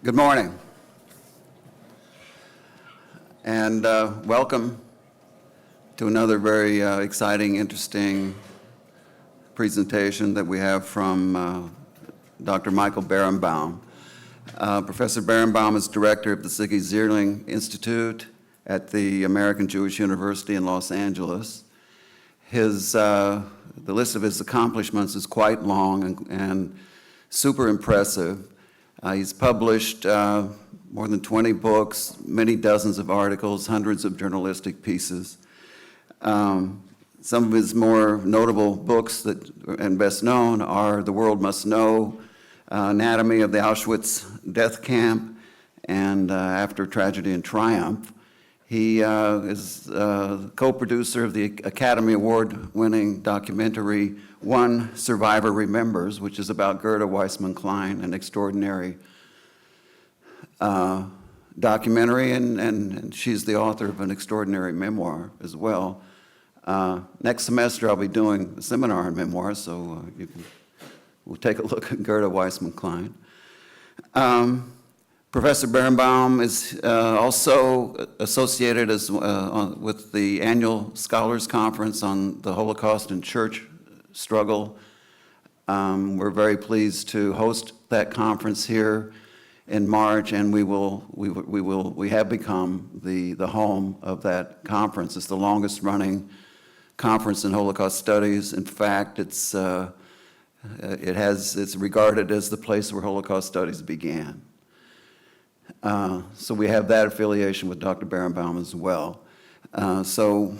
Good morning, and welcome to another very exciting, interesting presentation that we have from Dr. Michael Berenbaum. Professor Berenbaum is director of the Ziggy Zierling Institute at the American Jewish University in Los Angeles. The list of his accomplishments is quite long and super impressive. He's published more than 20 books, many dozens of articles, hundreds of journalistic pieces. Some of his more notable books and best known are The World Must Know, Anatomy of the Auschwitz Death Camp, and After Tragedy and Triumph. He is co-producer of the Academy Award-winning documentary One Survivor Remembers, which is about Gerda Weissman-Klein, an extraordinary documentary, and she's the author of an extraordinary memoir as well. Next semester I'll be doing a seminar on memoirs, so we'll take a look at Gerda Weissman-Klein. Professor Berenbaum is also associated with the annual Scholars Conference on the Holocaust and Church Struggle. We're very pleased to host that conference here in March, and we have become the home of that conference. It's the longest running conference in Holocaust studies. In fact, it's regarded as the place where Holocaust studies began. So we have that affiliation with Dr. Berenbaum as well. So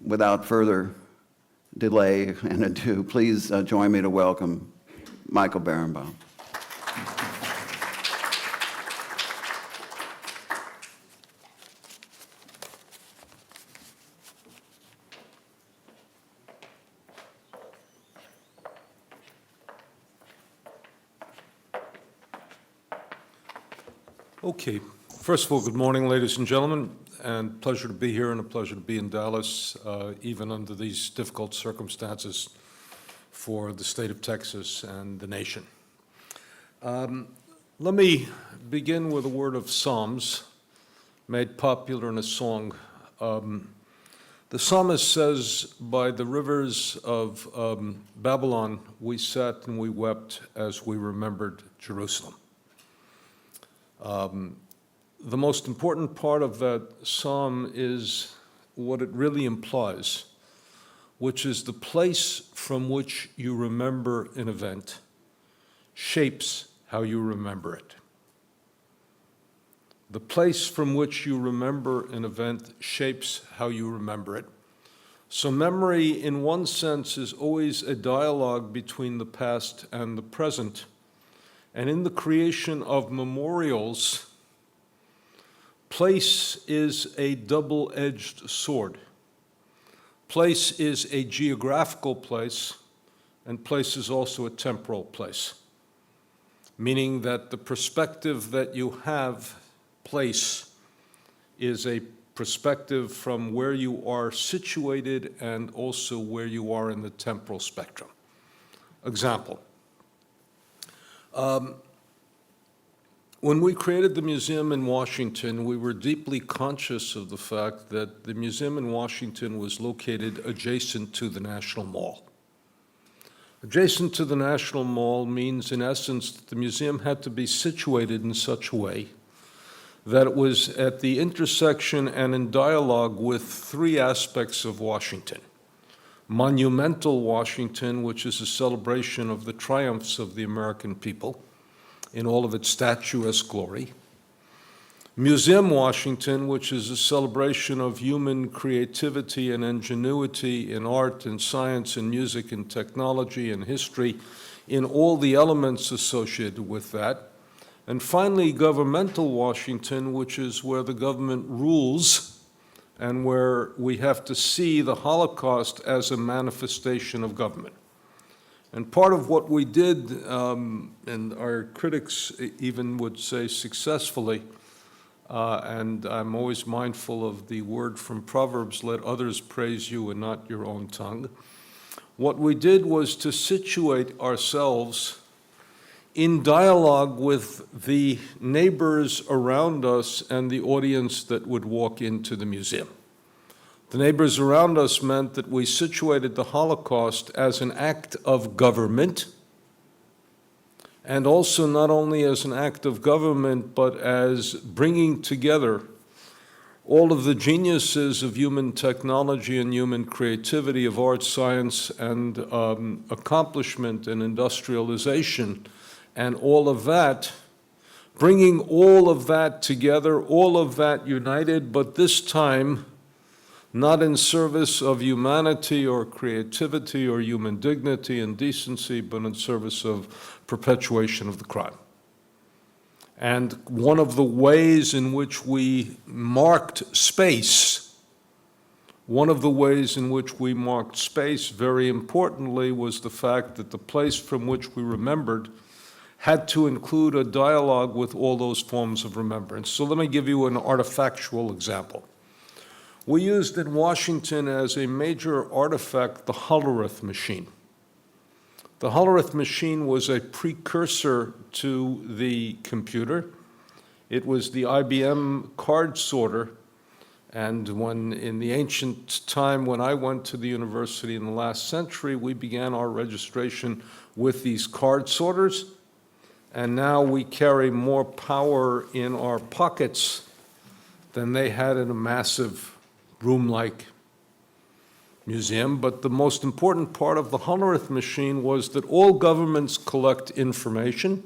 without further delay and ado, please join me to welcome Michael Berenbaum. Okay. First of all, good morning, ladies and gentlemen, and pleasure to be here and a pleasure to be in Dallas, even under these difficult circumstances for the state of Texas and the nation. Let me begin with a word of Psalms made popular in a song. The psalmist says, by the rivers of Babylon, we sat and we wept as we remembered Jerusalem. The most important part of that psalm is what it really implies, which is the place from which you remember an event shapes how you remember it. The place from which you remember an event shapes how you remember it. So memory, in one sense, is always a dialogue between the past and the present. And in the creation of memorials, place is a double-edged sword. Place is a geographical place, and place is also a temporal place, meaning that the perspective that you have, place, is a perspective from where you are situated and also where you are in the temporal spectrum. Example. When we created the museum in Washington, we were deeply conscious of the fact that the museum in Washington was located adjacent to the National Mall. Adjacent to the National Mall means, in essence, that the museum had to be situated in such a way that it was at the intersection and in dialogue with three aspects of Washington. Monumental Washington, which is a celebration of the triumphs of the American people in all of its statuesque glory. Museum Washington, which is a celebration of human creativity and ingenuity in art and science and music and technology and history in all the elements associated with that. And finally, governmental Washington, which is where the government rules and where we have to see the Holocaust as a manifestation of government. And part of what we did, and our critics even would say successfully, and I'm always mindful of the word from Proverbs, let others praise you and not your own tongue. What we did was to situate ourselves in dialogue with the neighbors around us and the audience that would walk into the museum. The neighbors around us meant that we situated the Holocaust as an act of government, and also not only as an act of government, but as bringing together all of the geniuses of human technology and human creativity, of art, science, and accomplishment and industrialization, and all of that, bringing all of that together, all of that united, but this time not in service of humanity or creativity or human dignity and decency, but in service of perpetuation of the crime. And one of the ways in which we marked space, very importantly, was the fact that the place from which we remembered had to include a dialogue with all those forms of remembrance. So let me give you an artifactual example. We used in Washington as a major artifact the Hollerith machine. The Hollerith machine was a precursor to the computer. It was the IBM card sorter, and when in the ancient time when I went to the university in the last century, we began our registration with these card sorters, and now we carry more power in our pockets than they had in a massive room-like museum. But the most important part of the Hollerith machine was that all governments collect information,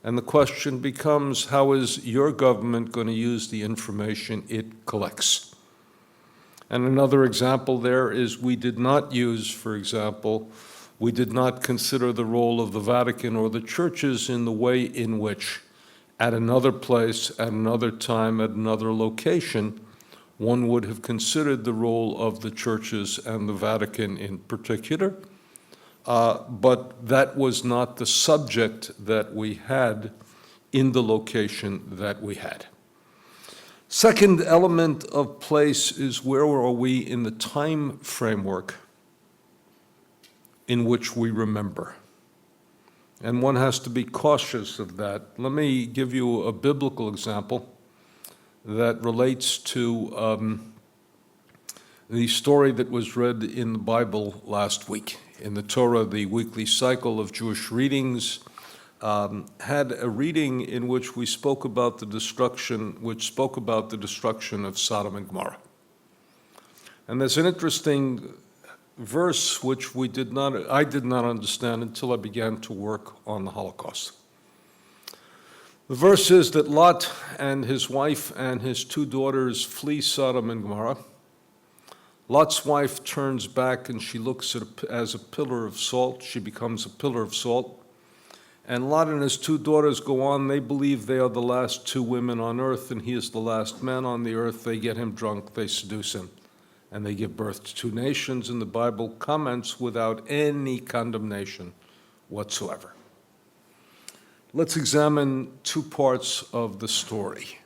and the question becomes, how is your government going to use the information it collects? And another example there is we did not use, for example, we did not consider the role of the Vatican or the churches in the way in which, at another place, at another time, at another location, one would have considered the role of the churches and the Vatican in particular, but that was not the subject that we had in the location that we had. Second element of place is where are we in the time framework in which we remember. And one has to be cautious of that. Let me give you a biblical example that relates to the story that was read in the Bible last week. In the Torah, the weekly cycle of Jewish readings had a reading in which we spoke about the destruction, of Sodom and Gomorrah. And there's an interesting verse which I did not understand until I began to work on the Holocaust. The verse is that Lot and his wife and his 2 daughters flee Sodom and Gomorrah. Lot's wife turns back and she looks as a pillar of salt. She becomes a pillar of salt. And Lot and his 2 daughters go on. They believe they are the last 2 women on earth and he is the last man on the earth. They get him drunk, they seduce him, and they give birth to 2 nations. And the Bible comments without any condemnation whatsoever. Let's examine 2 parts of the story.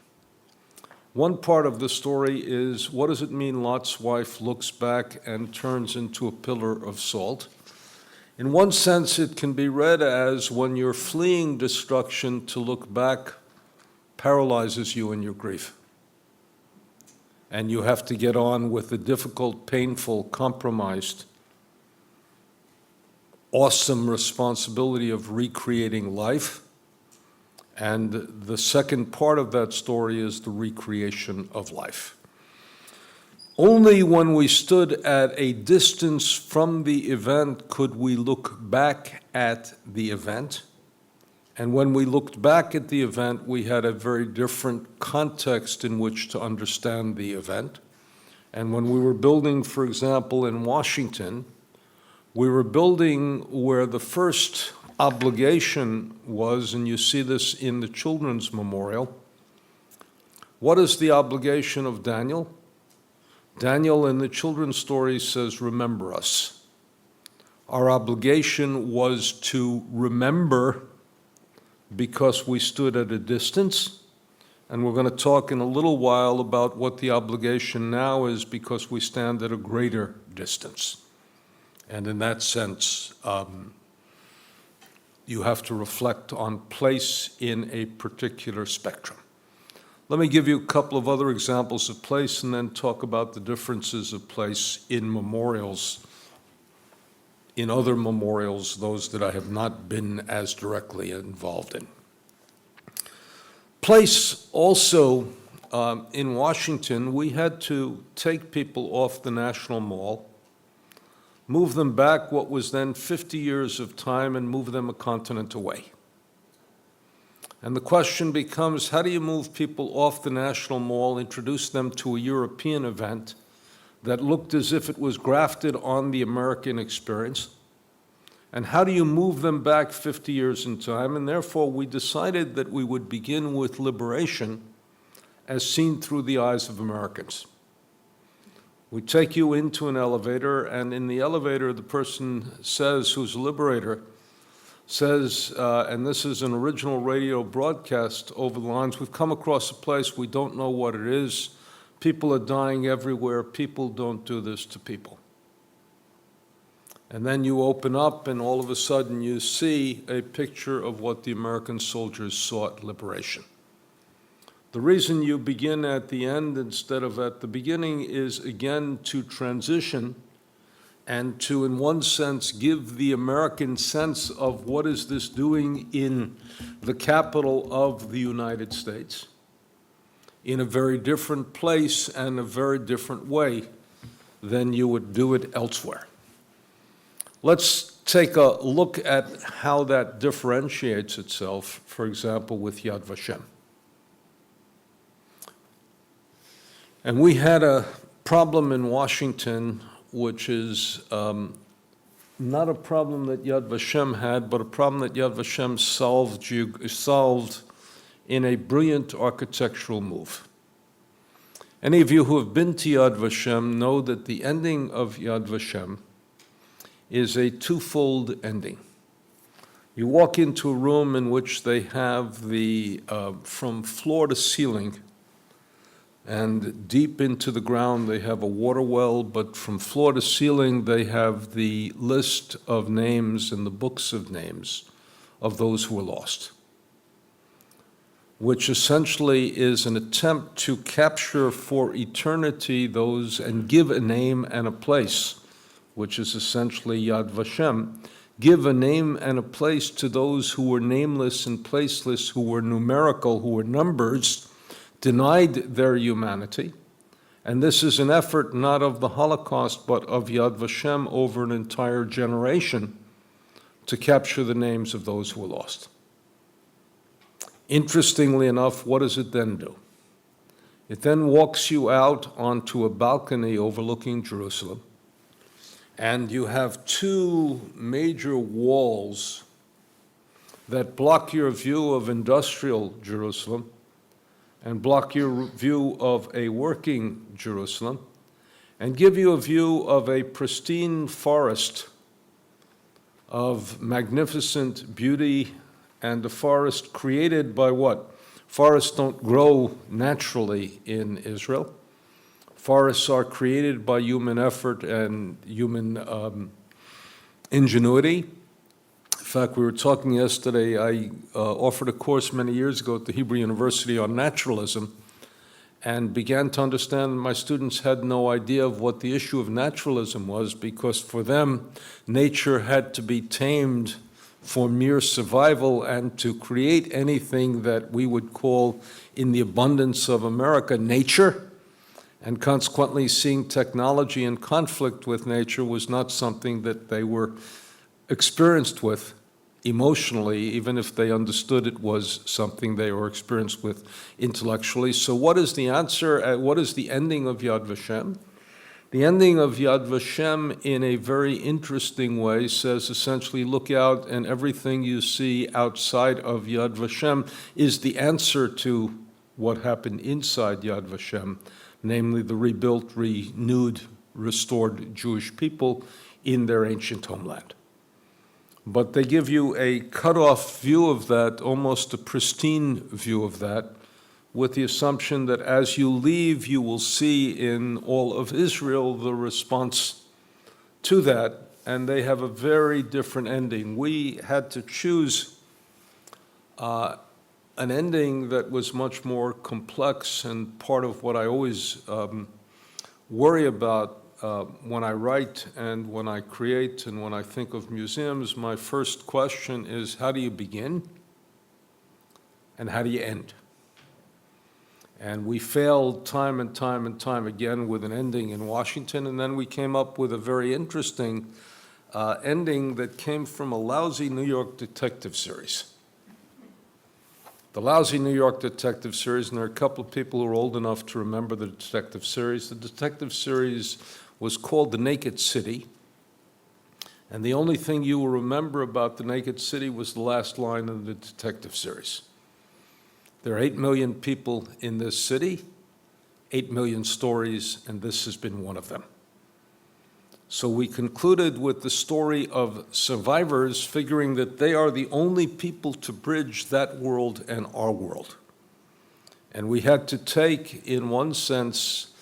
One part of the story is, what does it mean Lot's wife looks back and turns into a pillar of salt? In one sense, it can be read as when you're fleeing destruction, to look back paralyzes you in your grief. And you have to get on with the difficult, painful, compromised, awesome responsibility of recreating life. And the second part of that story is the recreation of life. Only when we stood at a distance from the event could we look back at the event. And when we looked back at the event, we had a very different context in which to understand the event. And when we were building, for example, in Washington, we were building where the first obligation was, and you see this in the children's memorial. What is the obligation of Daniel? Daniel in the children's story says, remember us. Our obligation was to remember because we stood at a distance, and we're going to talk in a little while about what the obligation now is because we stand at a greater distance. And in that sense, you have to reflect on place in a particular spectrum. Let me give you a couple of other examples of place and then talk about the differences of place in memorials, in other memorials, those that I have not been as directly involved in. Place also, in Washington, we had to take people off the National Mall, move them back what was then 50 years of time, and move them a continent away. And the question becomes, how do you move people off the National Mall, introduce them to a European event that looked as if it was grafted on the American experience? And how do you move them back 50 years in time? And therefore, we decided that we would begin with liberation as seen through the eyes of Americans. We take you into an elevator, and in the elevator, the person says, who's a liberator, says, and this is an original radio broadcast over the lines, we've come across a place, we don't know what it is, people are dying everywhere, people don't do this to people. And then you open up, and all of a sudden you see a picture of what the American soldiers saw at liberation. The reason you begin at the end instead of at the beginning is, again, to transition and to, in one sense, give the American sense of what is this doing in the capital of the United States, in a very different place and a very different way than you would do it elsewhere. Let's take a look at how that differentiates itself, for example, with Yad Vashem. And we had a problem in Washington, which is not a problem that Yad Vashem had, but a problem that Yad Vashem solved in a brilliant architectural move. Any of you who have been to Yad Vashem know that the ending of Yad Vashem is a twofold ending. You walk into a room in which they have the, from floor to ceiling, and deep into the ground they have a water well, but from floor to ceiling they have the list of names and the books of names of those who were lost, which essentially is an attempt to capture for eternity those and give a name and a place, which is essentially Yad Vashem, give a name and a place to those who were nameless and placeless, who were numerical, who were numbers, denied their humanity. And this is an effort not of the Holocaust, but of Yad Vashem over an entire generation to capture the names of those who were lost. Interestingly enough, what does it then do? It then walks you out onto a balcony overlooking Jerusalem, and you have two major walls that block your view of industrial Jerusalem and block your view of a working Jerusalem, and give you a view of a pristine forest of magnificent beauty, and a forest created by what? Forests don't grow naturally in Israel. Forests are created by human effort and human ingenuity. In fact, we were talking yesterday, I offered a course many years ago at the Hebrew University on naturalism, and began to understand that my students had no idea of what the issue of naturalism was, because for them, nature had to be tamed for mere survival, and to create anything that we would call, in the abundance of America, nature, and consequently seeing technology in conflict with nature was not something that they were experienced with emotionally, even if they understood it was something they were experienced with intellectually. So what is the answer? What is the ending of Yad Vashem? The ending of Yad Vashem, in a very interesting way, says essentially, look out, and everything you see outside of Yad Vashem is the answer to what happened inside Yad Vashem, namely the rebuilt, renewed, restored Jewish people in their ancient homeland. But they give you a cut-off view of that, almost a pristine view of that, with the assumption that as you leave, you will see in all of Israel the response to that, and they have a very different ending. We had to choose an ending that was much more complex, and part of what I always worry about when I write and when I create and when I think of museums, my first question is, how do you begin and how do you end? And we failed time and time and time again with an ending in Washington, and then we came up with a very interesting ending that came from a lousy New York detective series. The lousy New York detective series, and there are a couple of people who are old enough to remember the detective series. The detective series was called The Naked City, and the only thing you will remember about The Naked City was the last line of the detective series. There are 8 million people in this city, 8 million stories, and this has been one of them. So we concluded with the story of survivors, figuring that they are the only people to bridge that world and our world. And we had to take, in one sense,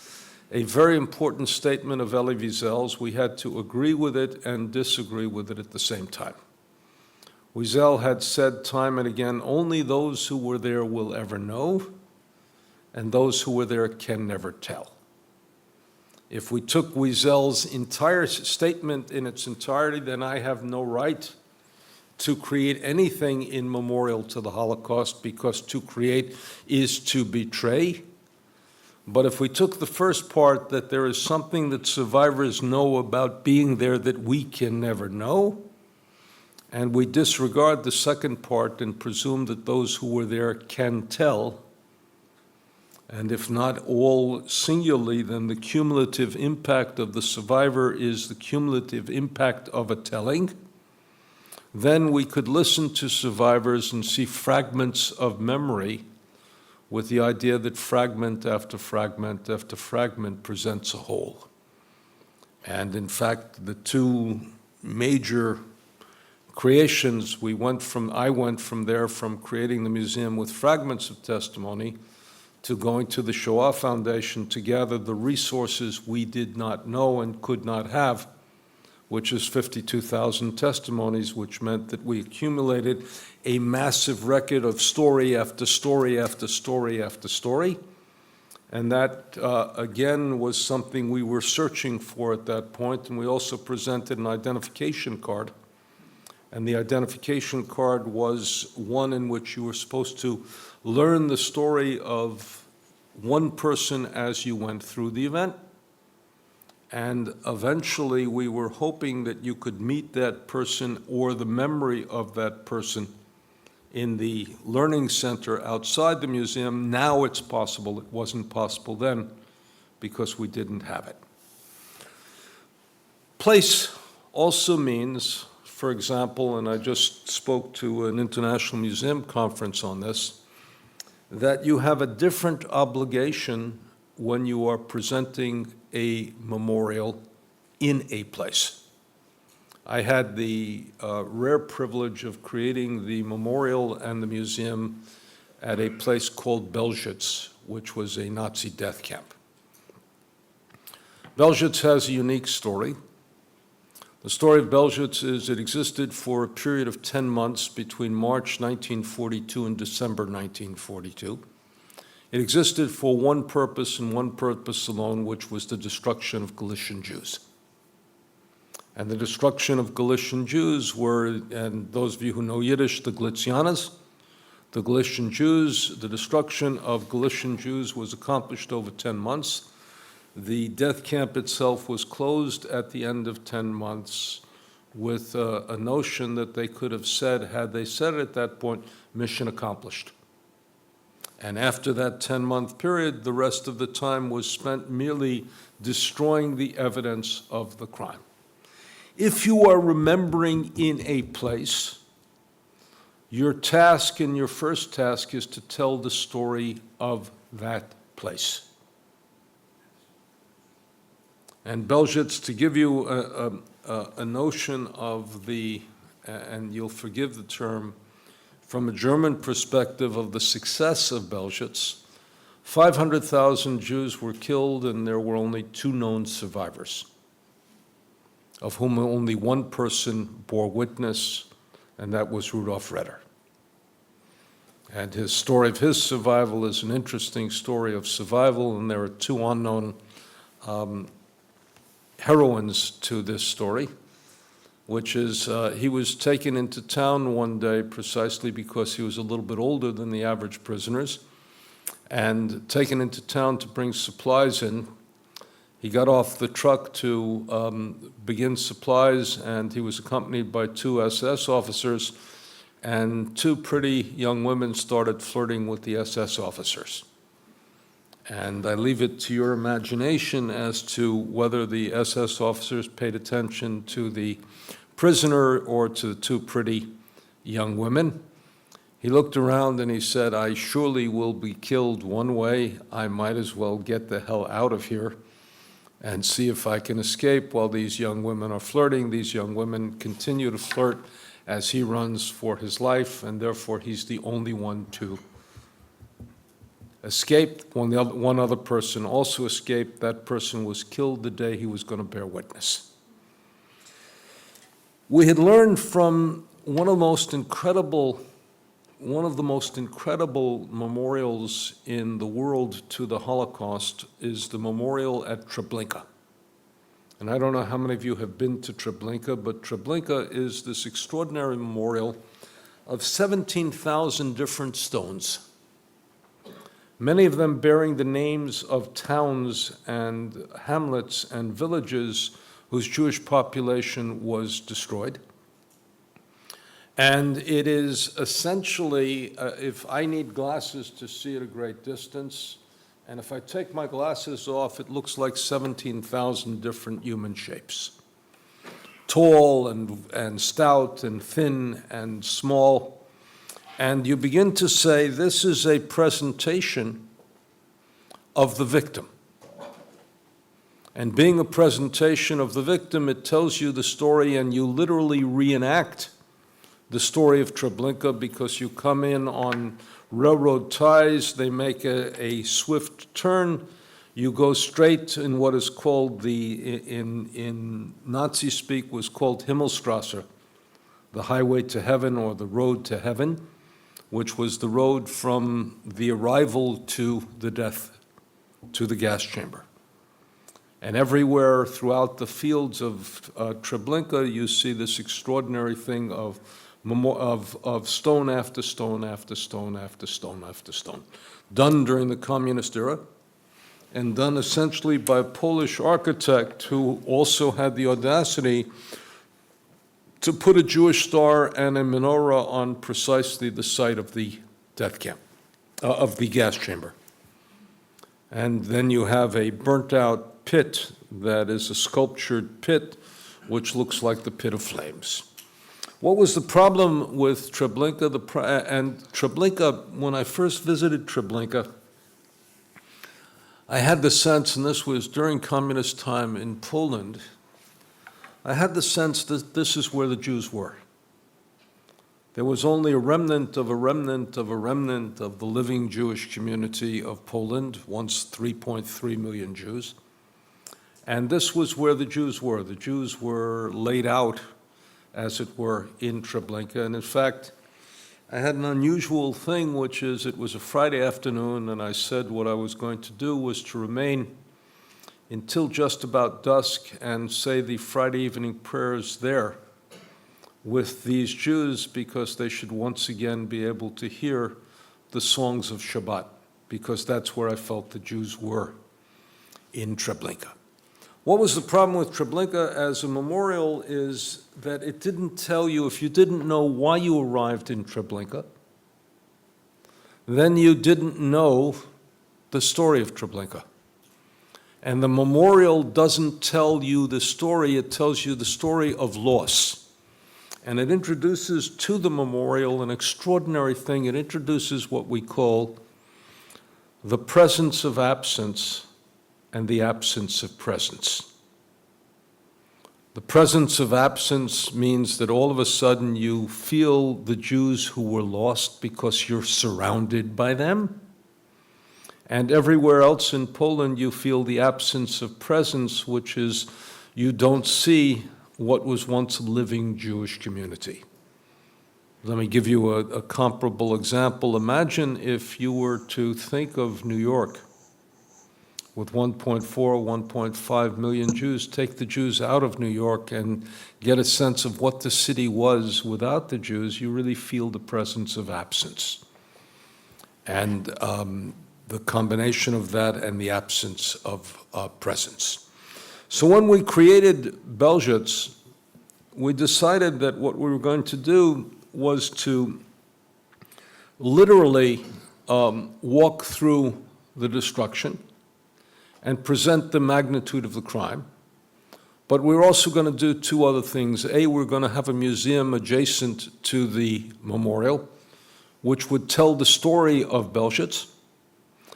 a very important statement of Elie Wiesel's. We had to agree with it and disagree with it at the same time. Wiesel had said time and again, only those who were there will ever know, and those who were there can never tell. If we took Wiesel's entire statement in its entirety, then I have no right to create anything in memorial to the Holocaust, because to create is to betray. But if we took the first part, that there is something that survivors know about being there that we can never know, and we disregard the second part and presume that those who were there can tell, and if not all singularly, then the cumulative impact of the survivor is the cumulative impact of a telling, then we could listen to survivors and see fragments of memory, with the idea that fragment after fragment after fragment presents a whole. And in fact, the two major creations, I went from there, from creating the museum with fragments of testimony to going to the Shoah Foundation to gather the resources we did not know and could not have, which is 52,000 testimonies, which meant that we accumulated a massive record of story after story after story after story. And that, again, was something we were searching for at that point. And we also presented an identification card. And the identification card was one in which you were supposed to learn the story of one person as you went through the event. And eventually we were hoping that you could meet that person or the memory of that person in the learning center outside the museum. Now it's possible. It wasn't possible then because we didn't have it. Place also means, for example, and I just spoke to an international museum conference on this, that you have a different obligation when you are presenting a memorial in a place. I had the rare privilege of creating the memorial and the museum at a place called Belzec, which was a Nazi death camp. Belzec has a unique story. The story of Belzec is it existed for a period of 10 months between March 1942 and December 1942. It existed for one purpose and one purpose alone, which was the destruction of Galician Jews. And the destruction of Galician Jews were, and those of you who know Yiddish, the Galicianas, the Galician Jews. The destruction of Galician Jews was accomplished over 10 months. The death camp itself was closed at the end of 10 months with a notion that they could have said, had they said it at that point, mission accomplished. And after that 10-month period, the rest of the time was spent merely destroying the evidence of the crime. If you are remembering in a place, your task and your first task is to tell the story of that place. And Belzec, to give you a notion of the, and you'll forgive the term, from a German perspective of the success of Belzec, 500,000 Jews were killed and there were only 2 known survivors. of whom only one person bore witness, and that was Rudolf Redder. And his story of his survival is an interesting story of survival, and there are two unknown heroines to this story, which is he was taken into town one day precisely because he was a little bit older than the average prisoners, and taken into town to bring supplies in. He got off the truck to begin supplies, and he was accompanied by two SS officers, and two pretty young women started flirting with the SS officers. And I leave it to your imagination as to whether the SS officers paid attention to the prisoner or to the two pretty young women. He looked around and he said, "I surely will be killed one way. I might as well get the hell out of here and see if I can escape while these young women are flirting." These young women continue to flirt as he runs for his life, and therefore he's the only one to escape. One other person also escaped. That person was killed the day he was going to bear witness. We had learned from one of the most incredible memorials in the world to the Holocaust is the memorial at Treblinka. And I don't know how many of you have been to Treblinka, but Treblinka is this extraordinary memorial of 17,000 different stones, many of them bearing the names of towns and hamlets and villages whose Jewish population was destroyed. And it is essentially, if I need glasses to see at a great distance, and if I take my glasses off, it looks like 17,000 different human shapes. Tall and stout and thin and small. And you begin to say, this is a presentation of the victim. And being a presentation of the victim, it tells you the story, and you literally reenact the story of Treblinka, because you come in on railroad ties, they make a swift turn, you go straight in what is called in Nazi speak was called Himmelstrasse, the highway to heaven or the road to heaven, which was the road from the arrival to the death, to the gas chamber. And everywhere throughout the fields of Treblinka, you see this extraordinary thing of stone after stone after stone after stone after stone, done during the communist era, and done essentially by a Polish architect who also had the audacity to put a Jewish star and a menorah on precisely the site of the death camp, of the gas chamber. And then you have a burnt-out pit that is a sculptured pit, which looks like the pit of flames. What was the problem with Treblinka? And Treblinka, when I first visited Treblinka, I had the sense, and this was during communist time in Poland, I had the sense that this is where the Jews were. There was only a remnant of a remnant of a remnant of the living Jewish community of Poland, once 3.3 million Jews. And this was where the Jews were. The Jews were laid out, as it were, in Treblinka. And in fact, I had an unusual thing, which is it was a Friday afternoon, and I said what I was going to do was to remain until just about dusk and say the Friday evening prayers there with these Jews, because they should once again be able to hear the songs of Shabbat, because that's where I felt the Jews were, in Treblinka. What was the problem with Treblinka as a memorial is that it didn't tell you, if you didn't know why you arrived in Treblinka, then you didn't know the story of Treblinka. And the memorial doesn't tell you the story, it tells you the story of loss. And it introduces to the memorial an extraordinary thing. It introduces what we call the presence of absence and the absence of presence. The presence of absence means that all of a sudden you feel the Jews who were lost because you're surrounded by them. And everywhere else in Poland you feel the absence of presence, which is you don't see what was once a living Jewish community. Let me give you a comparable example. Imagine if you were to think of New York with 1.4, 1.5 million Jews, take the Jews out of New York and get a sense of what the city was without the Jews, you really feel the presence of absence. And the combination of that and the absence of presence. So when we created Belzec, we decided that what we were going to do was to literally walk through the destruction and present the magnitude of the crime. But we're also going to do two other things. A, we're going to have a museum adjacent to the memorial, which would tell the story of Belzec.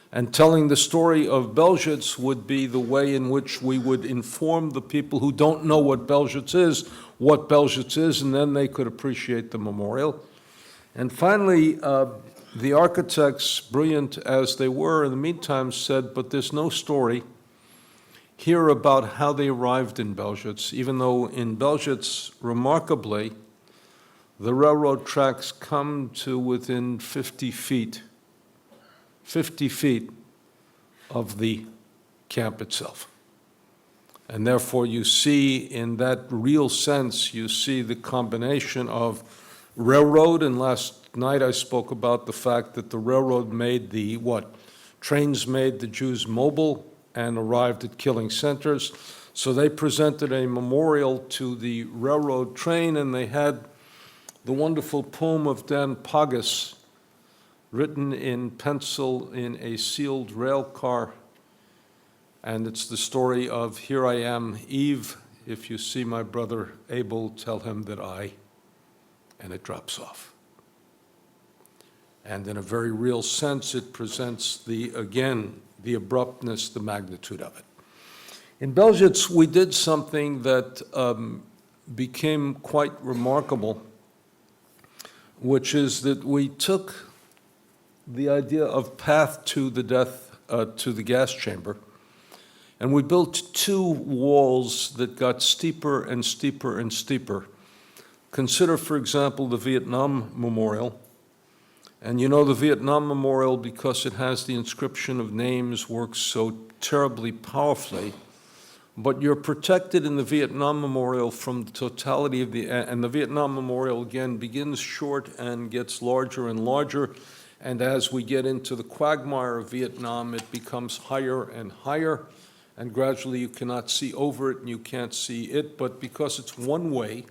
And telling the story of Belzec would be the way in which we would inform the people who don't know what Belzec is, and then they could appreciate the memorial. And finally, the architects, brilliant as they were in the meantime, said, but there's no story here about how they arrived in Belzec, even though in Belzec, remarkably, the railroad tracks come to within 50 feet of the camp itself. And therefore you see, in that real sense, you see the combination of railroad, and last night I spoke about the fact that the railroad made trains made the Jews mobile and arrived at killing centers. So they presented a memorial to the railroad train, and they had the wonderful poem of Dan Pagas, written in pencil in a sealed rail car. And it's the story of, here I am, Eve, if you see my brother Abel, tell him that and it drops off. And in a very real sense, it presents the abruptness, the magnitude of it. In Belzec, we did something that became quite remarkable, which is that we took the idea of path to the death, to the gas chamber, and we built two walls that got steeper and steeper and steeper. Consider, for example, the Vietnam Memorial. And you know the Vietnam Memorial, because it has the inscription of names, works so terribly powerfully. But you're protected in the Vietnam Memorial from the totality of and the Vietnam Memorial, again, begins short and gets larger and larger. And as we get into the quagmire of Vietnam, it becomes higher and higher. And gradually you cannot see over it and you can't see it. But because it's one way,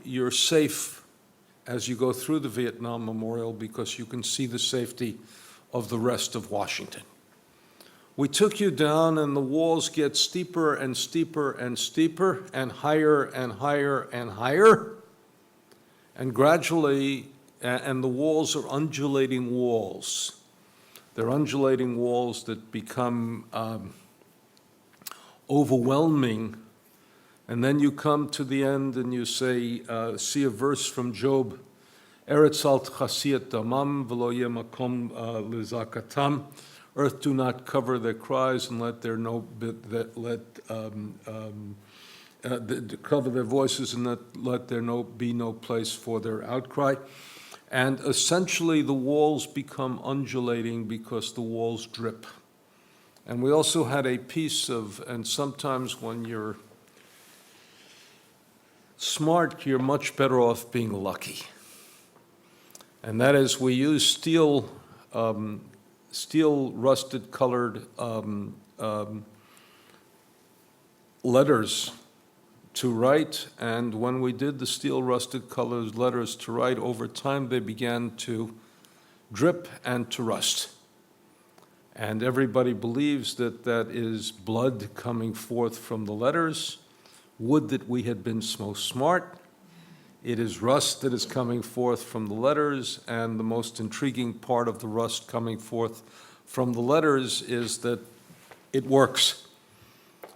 you're safe as you go through the Vietnam Memorial, because you can see the safety of the rest of Washington. We took you down, and the walls get steeper and steeper and steeper and higher and higher and higher. And gradually, and the walls are undulating walls. They're undulating walls that become overwhelming. And then you come to the end and you say, see a verse from Job, Eretz al tchasiyat damam v'lo yeh makom lizakatam. Earth do not cover their cries, and cover their voices, and let there be no place for their outcry. And essentially the walls become undulating because the walls drip. And we also had a piece of, and sometimes when you're smart, you're much better off being lucky. And that is, we use steel rusted colored letters to write, and when we did the steel rusted colored letters to write, over time they began to drip and to rust. And everybody believes that that is blood coming forth from the letters. Would that we had been so smart. It is rust that is coming forth from the letters, and the most intriguing part of the rust coming forth from the letters is that it works.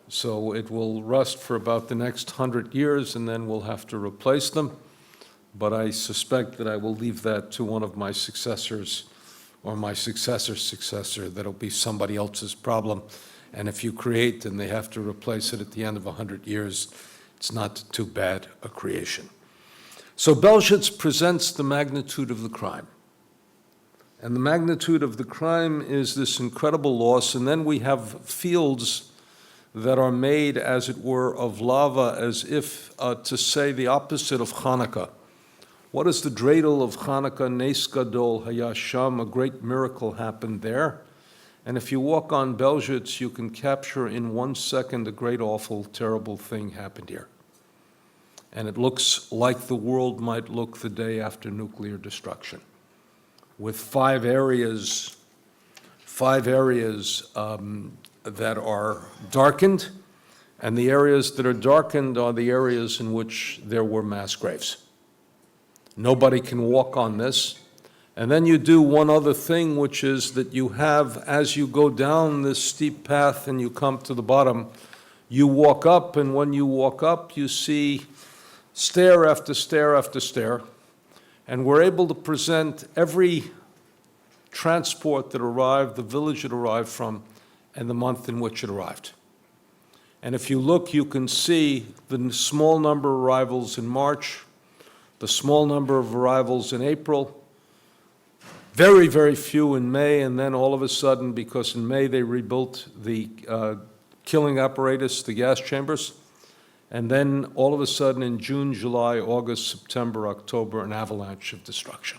So it will rust for about the next 100 years, and then we'll have to replace them. But I suspect that I will leave that to one of my successors or my successor's successor. That'll be somebody else's problem. And if you create and they have to replace it at the end of 100 years, it's not too bad a creation. So Belzec presents the magnitude of the crime. And the magnitude of the crime is this incredible loss. And then we have fields that are made, as it were, of lava, as if to say the opposite of Hanukkah. What is the dreidel of Hanukkah? Nes Gadol Haya Sham, a great miracle happened there. And if you walk on Belzec, you can capture in 1 second a great, awful, terrible thing happened here. And it looks like the world might look the day after nuclear destruction, with five areas that are darkened, and the areas that are darkened are the areas in which there were mass graves. Nobody can walk on this. And then you do one other thing, which is that you have, as you go down this steep path and you come to the bottom, you walk up, and when you walk up, you see stair after stair after stair, and we're able to present every transport that arrived, the village it arrived from, and the month in which it arrived. And if you look, you can see the small number of arrivals in March, the small number of arrivals in April, very, very few in May, and then all of a sudden, because in May they rebuilt the killing apparatus, the gas chambers, and then all of a sudden in June, July, August, September, October, an avalanche of destruction.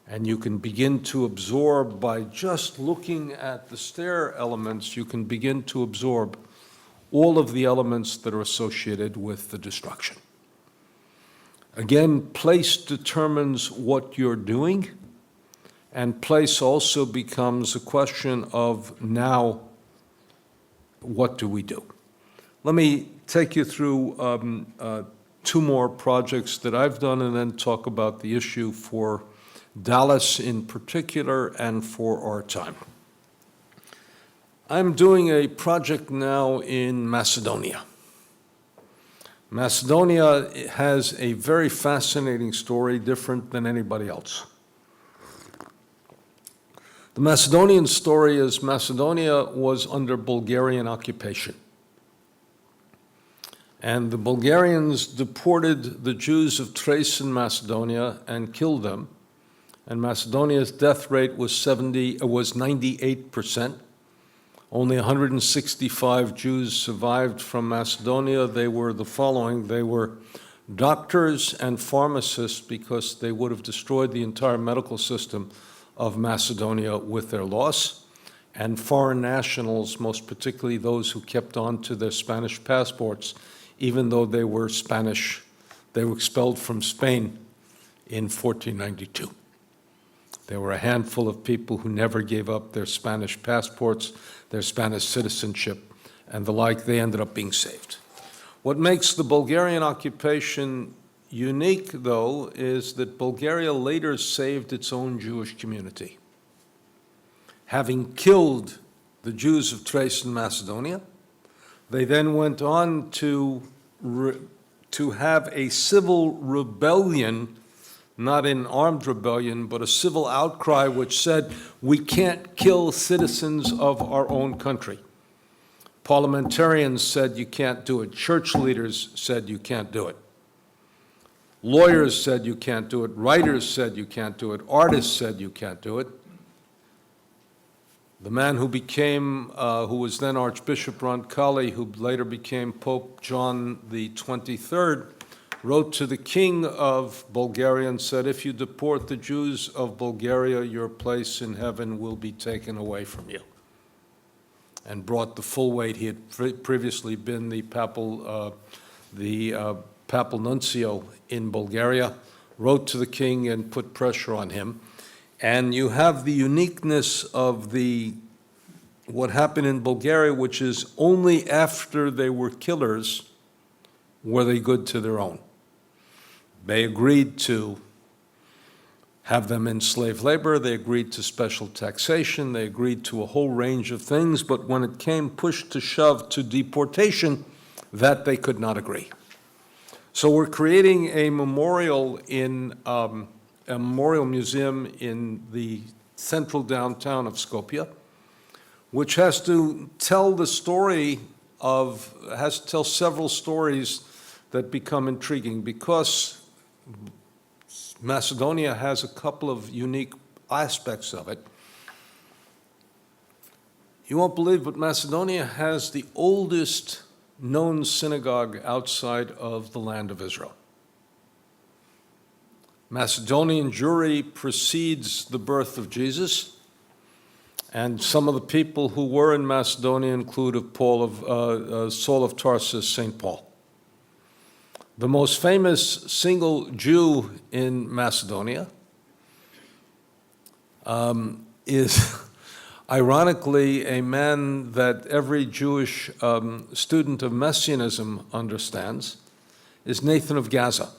And you can begin to absorb, by just looking at the stair elements, you can begin to absorb all of the elements that are associated with the destruction. Again, place determines what you're doing, and place also becomes a question of now, what do we do? Let me take you through two more projects that I've done, and then talk about the issue for Dallas in particular and for our time. I'm doing a project now in Macedonia. Macedonia has a very fascinating story, different than anybody else. The Macedonian story is Macedonia was under Bulgarian occupation. And the Bulgarians deported the Jews of Thrace in Macedonia and killed them. And Macedonia's death rate was 98%. Only 165 Jews survived from Macedonia. They were the following. They were doctors and pharmacists, because they would have destroyed the entire medical system of Macedonia with their loss, and foreign nationals, most particularly those who kept on to their Spanish passports, even though they were Spanish. They were expelled from Spain in 1492. There were a handful of people who never gave up their Spanish passports, their Spanish citizenship, and the like. They ended up being saved. What makes the Bulgarian occupation unique, though, is that Bulgaria later saved its own Jewish community. Having killed the Jews of Thrace and Macedonia, they then went on to have a civil rebellion, not an armed rebellion, but a civil outcry which said, we can't kill citizens of our own country. Parliamentarians said you can't do it. Church leaders said you can't do it. Lawyers said you can't do it. Writers said you can't do it. Artists said you can't do it. The man who was then Archbishop Roncalli, who later became Pope John the 23rd, wrote to the king of Bulgaria and said, if you deport the Jews of Bulgaria, your place in heaven will be taken away from you. And brought the full weight. He had previously been the papal nuncio in Bulgaria, wrote to the king and put pressure on him. And you have the uniqueness of what happened in Bulgaria, which is only after they were killers were they good to their own. They agreed to have them in slave labor, they agreed to special taxation, they agreed to a whole range of things, but when it came push to shove to deportation, that they could not agree. So we're creating a memorial museum in the central downtown of Skopje, which has to tell the story of, has to tell several stories that become intriguing, because Macedonia has a couple of unique aspects of it. You won't believe, but Macedonia has the oldest known synagogue outside of the land of Israel. Macedonian Jewry precedes the birth of Jesus, and some of the people who were in Macedonia include Saul of Tarsus, St. Paul. The most famous single Jew in Macedonia is ironically a man that every Jewish student of Messianism understands, is Nathan of Gaza.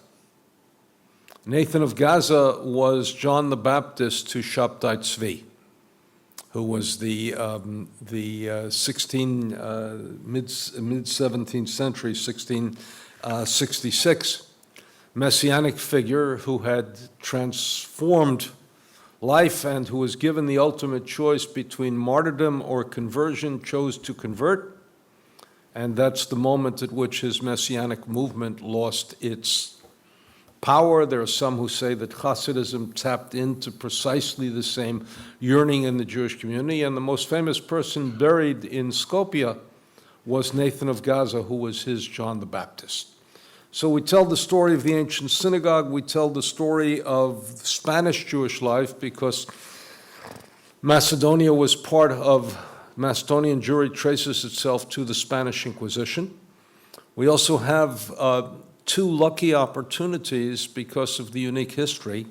Nathan of Gaza was John the Baptist to Shabtai Tzvi, who was the mid-17th century, 1666 messianic figure who had transformed life and who was given the ultimate choice between martyrdom or conversion, chose to convert, and that's the moment at which his messianic movement lost its power. There are some who say that Hasidism tapped into precisely the same yearning in the Jewish community, and the most famous person buried in Skopje was Nathan of Gaza, who was his John the Baptist. So we tell the story of the ancient synagogue, we tell the story of Spanish Jewish life, because Macedonia was part of, Macedonian Jewry traces itself to the Spanish Inquisition. We also have two lucky opportunities because of the unique history.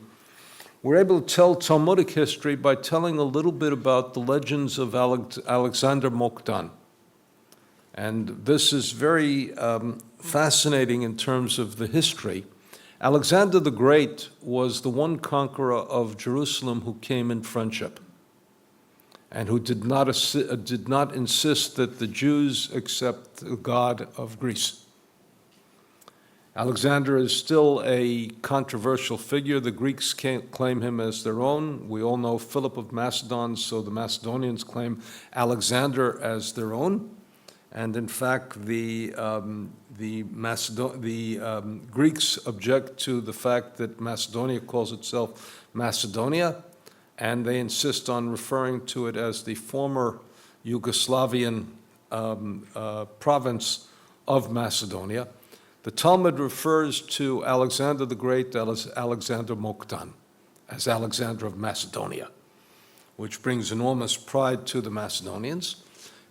We're able to tell Talmudic history by telling a little bit about the legends of Alexander Mokdan. And this is very fascinating in terms of the history. Alexander the Great was the one conqueror of Jerusalem who came in friendship and who did not insist that the Jews accept the God of Greece. Alexander is still a controversial figure. The Greeks can't claim him as their own. We all know Philip of Macedon, so the Macedonians claim Alexander as their own. And in fact, the Greeks object to the fact that Macedonia calls itself Macedonia, and they insist on referring to it as the former Yugoslavian province of Macedonia. The Talmud refers to Alexander the Great as Alexander Mokdan, as Alexander of Macedonia, which brings enormous pride to the Macedonians.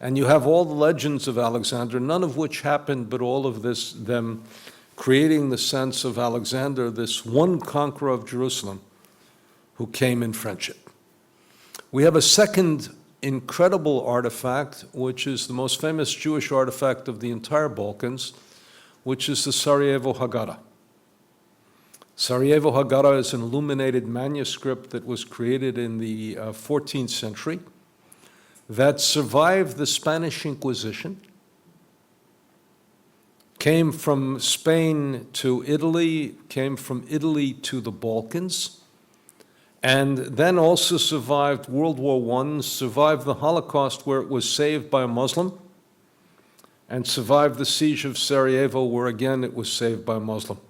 And you have all the legends of Alexander, none of which happened, but all of this, them creating the sense of Alexander, this one conqueror of Jerusalem who came in friendship. We have a second incredible artifact, which is the most famous Jewish artifact of the entire Balkans, which is the Sarajevo Haggadah. Sarajevo Haggadah is an illuminated manuscript that was created in the 14th century that survived the Spanish Inquisition, came from Spain to Italy, came from Italy to the Balkans, and then also survived World War I, survived the Holocaust where it was saved by a Muslim, and survived the siege of Sarajevo where again it was saved by a Muslim,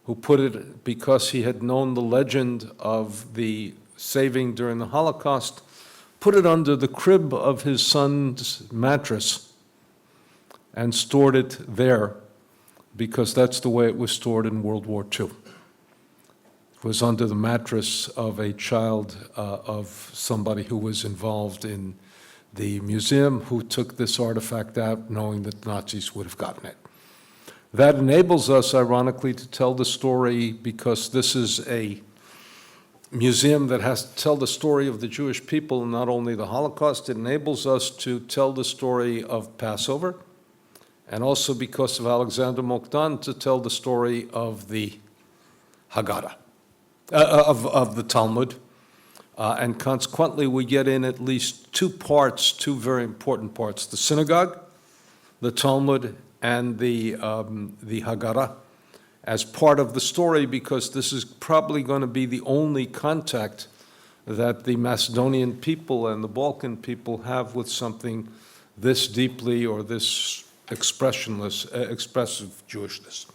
who put it, because he had known the legend of the saving during the Holocaust, put it under the crib of his son's mattress and stored it there, because that's the way it was stored in World War II. It was under the mattress of a child of somebody who was involved in the museum, who took this artifact out knowing that Nazis would have gotten it. That enables us, ironically, to tell the story, because this is a museum that has to tell the story of the Jewish people, not only the Holocaust. It enables us to tell the story of Passover, and also, because of Alexander Mokdan, to tell the story of the Haggadah, of the Talmud. And consequently, we get in at least two parts, two very important parts: the synagogue, the Talmud, and the Haggadah, as part of the story, because this is probably going to be the only contact that the Macedonian people and the Balkan people have with something this deeply or this expressive Jewishness.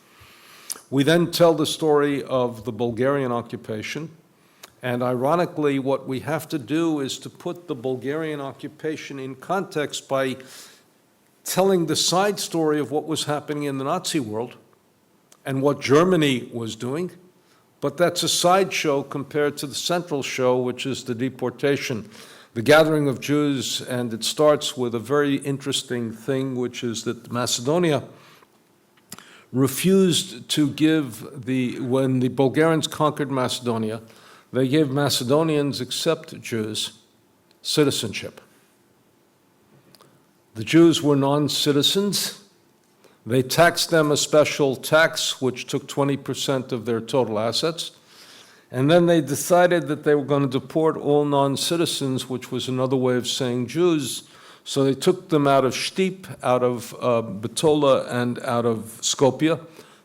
We then tell the story of the Bulgarian occupation, and ironically, what we have to do is to put the Bulgarian occupation in context by telling the side story of what was happening in the Nazi world and what Germany was doing, but that's a sideshow compared to the central show, which is the deportation, the gathering of Jews, and it starts with a very interesting thing, which is that Macedonia refused to give when the Bulgarians conquered Macedonia, they gave Macedonians, except Jews, citizenship. The Jews were non-citizens. They taxed them a special tax, which took 20% of their total assets. And then they decided that they were going to deport all non-citizens, which was another way of saying Jews. So they took them out of Stip, out of Bitola, and out of Skopje.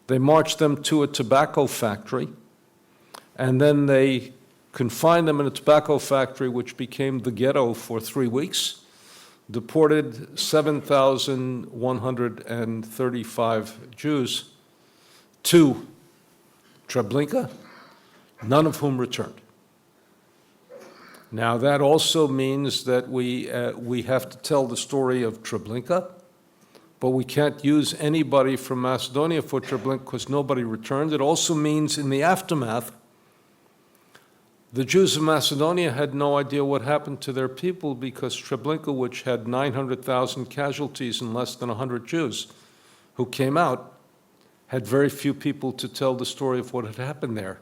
They marched them to a tobacco factory, and then they confined them in a tobacco factory, which became the ghetto for 3 weeks, deported 7,135 Jews to Treblinka, none of whom returned. Now, that also means that we have to tell the story of Treblinka, but we can't use anybody from Macedonia for Treblinka because nobody returned. It also means in the aftermath, the Jews of Macedonia had no idea what happened to their people because Treblinka, which had 900,000 casualties and less than 100 Jews who came out, had very few people to tell the story of what had happened there.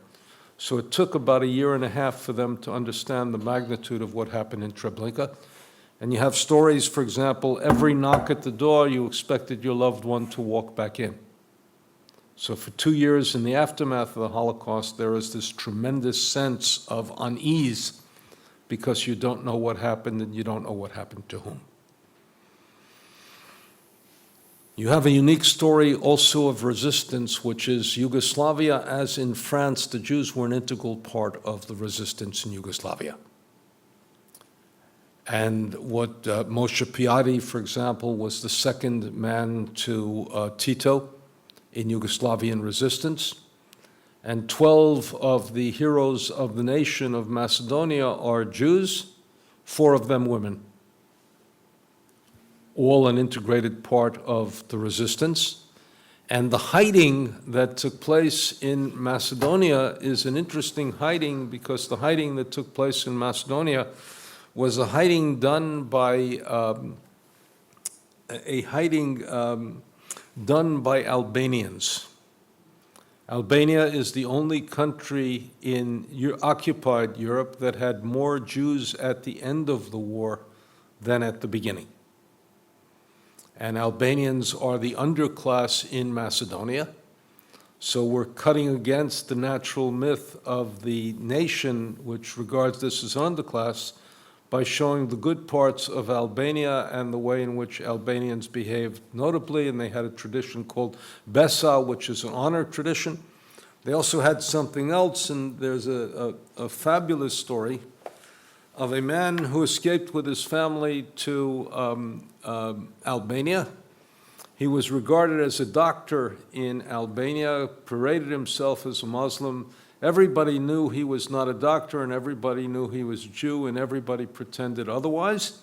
So it took about 1.5 years for them to understand the magnitude of what happened in Treblinka. And you have stories, for example, every knock at the door, you expected your loved one to walk back in. So for 2 years in the aftermath of the Holocaust, there is this tremendous sense of unease because you don't know what happened and you don't know what happened to whom. You have a unique story also of resistance, which is Yugoslavia. As in France, the Jews were an integral part of the resistance in Yugoslavia. And what Moshe Piatti, for example, was the second man to Tito in Yugoslavian resistance. And 12 of the heroes of the nation of Macedonia are Jews, 4 of them women. All an integrated part of the resistance. And the hiding that took place in Macedonia is an interesting hiding because the hiding that took place in Macedonia was a hiding done by Albanians. Albania is the only country in occupied Europe that had more Jews at the end of the war than at the beginning. And Albanians are the underclass in Macedonia. So we're cutting against the natural myth of the nation, which regards this as underclass, by showing the good parts of Albania and the way in which Albanians behaved notably. And they had a tradition called Besa, which is an honor tradition. They also had something else, and there's a fabulous story of a man who escaped with his family to Albania. He was regarded as a doctor in Albania, paraded himself as a Muslim. Everybody knew he was not a doctor, and everybody knew he was a Jew, and everybody pretended otherwise.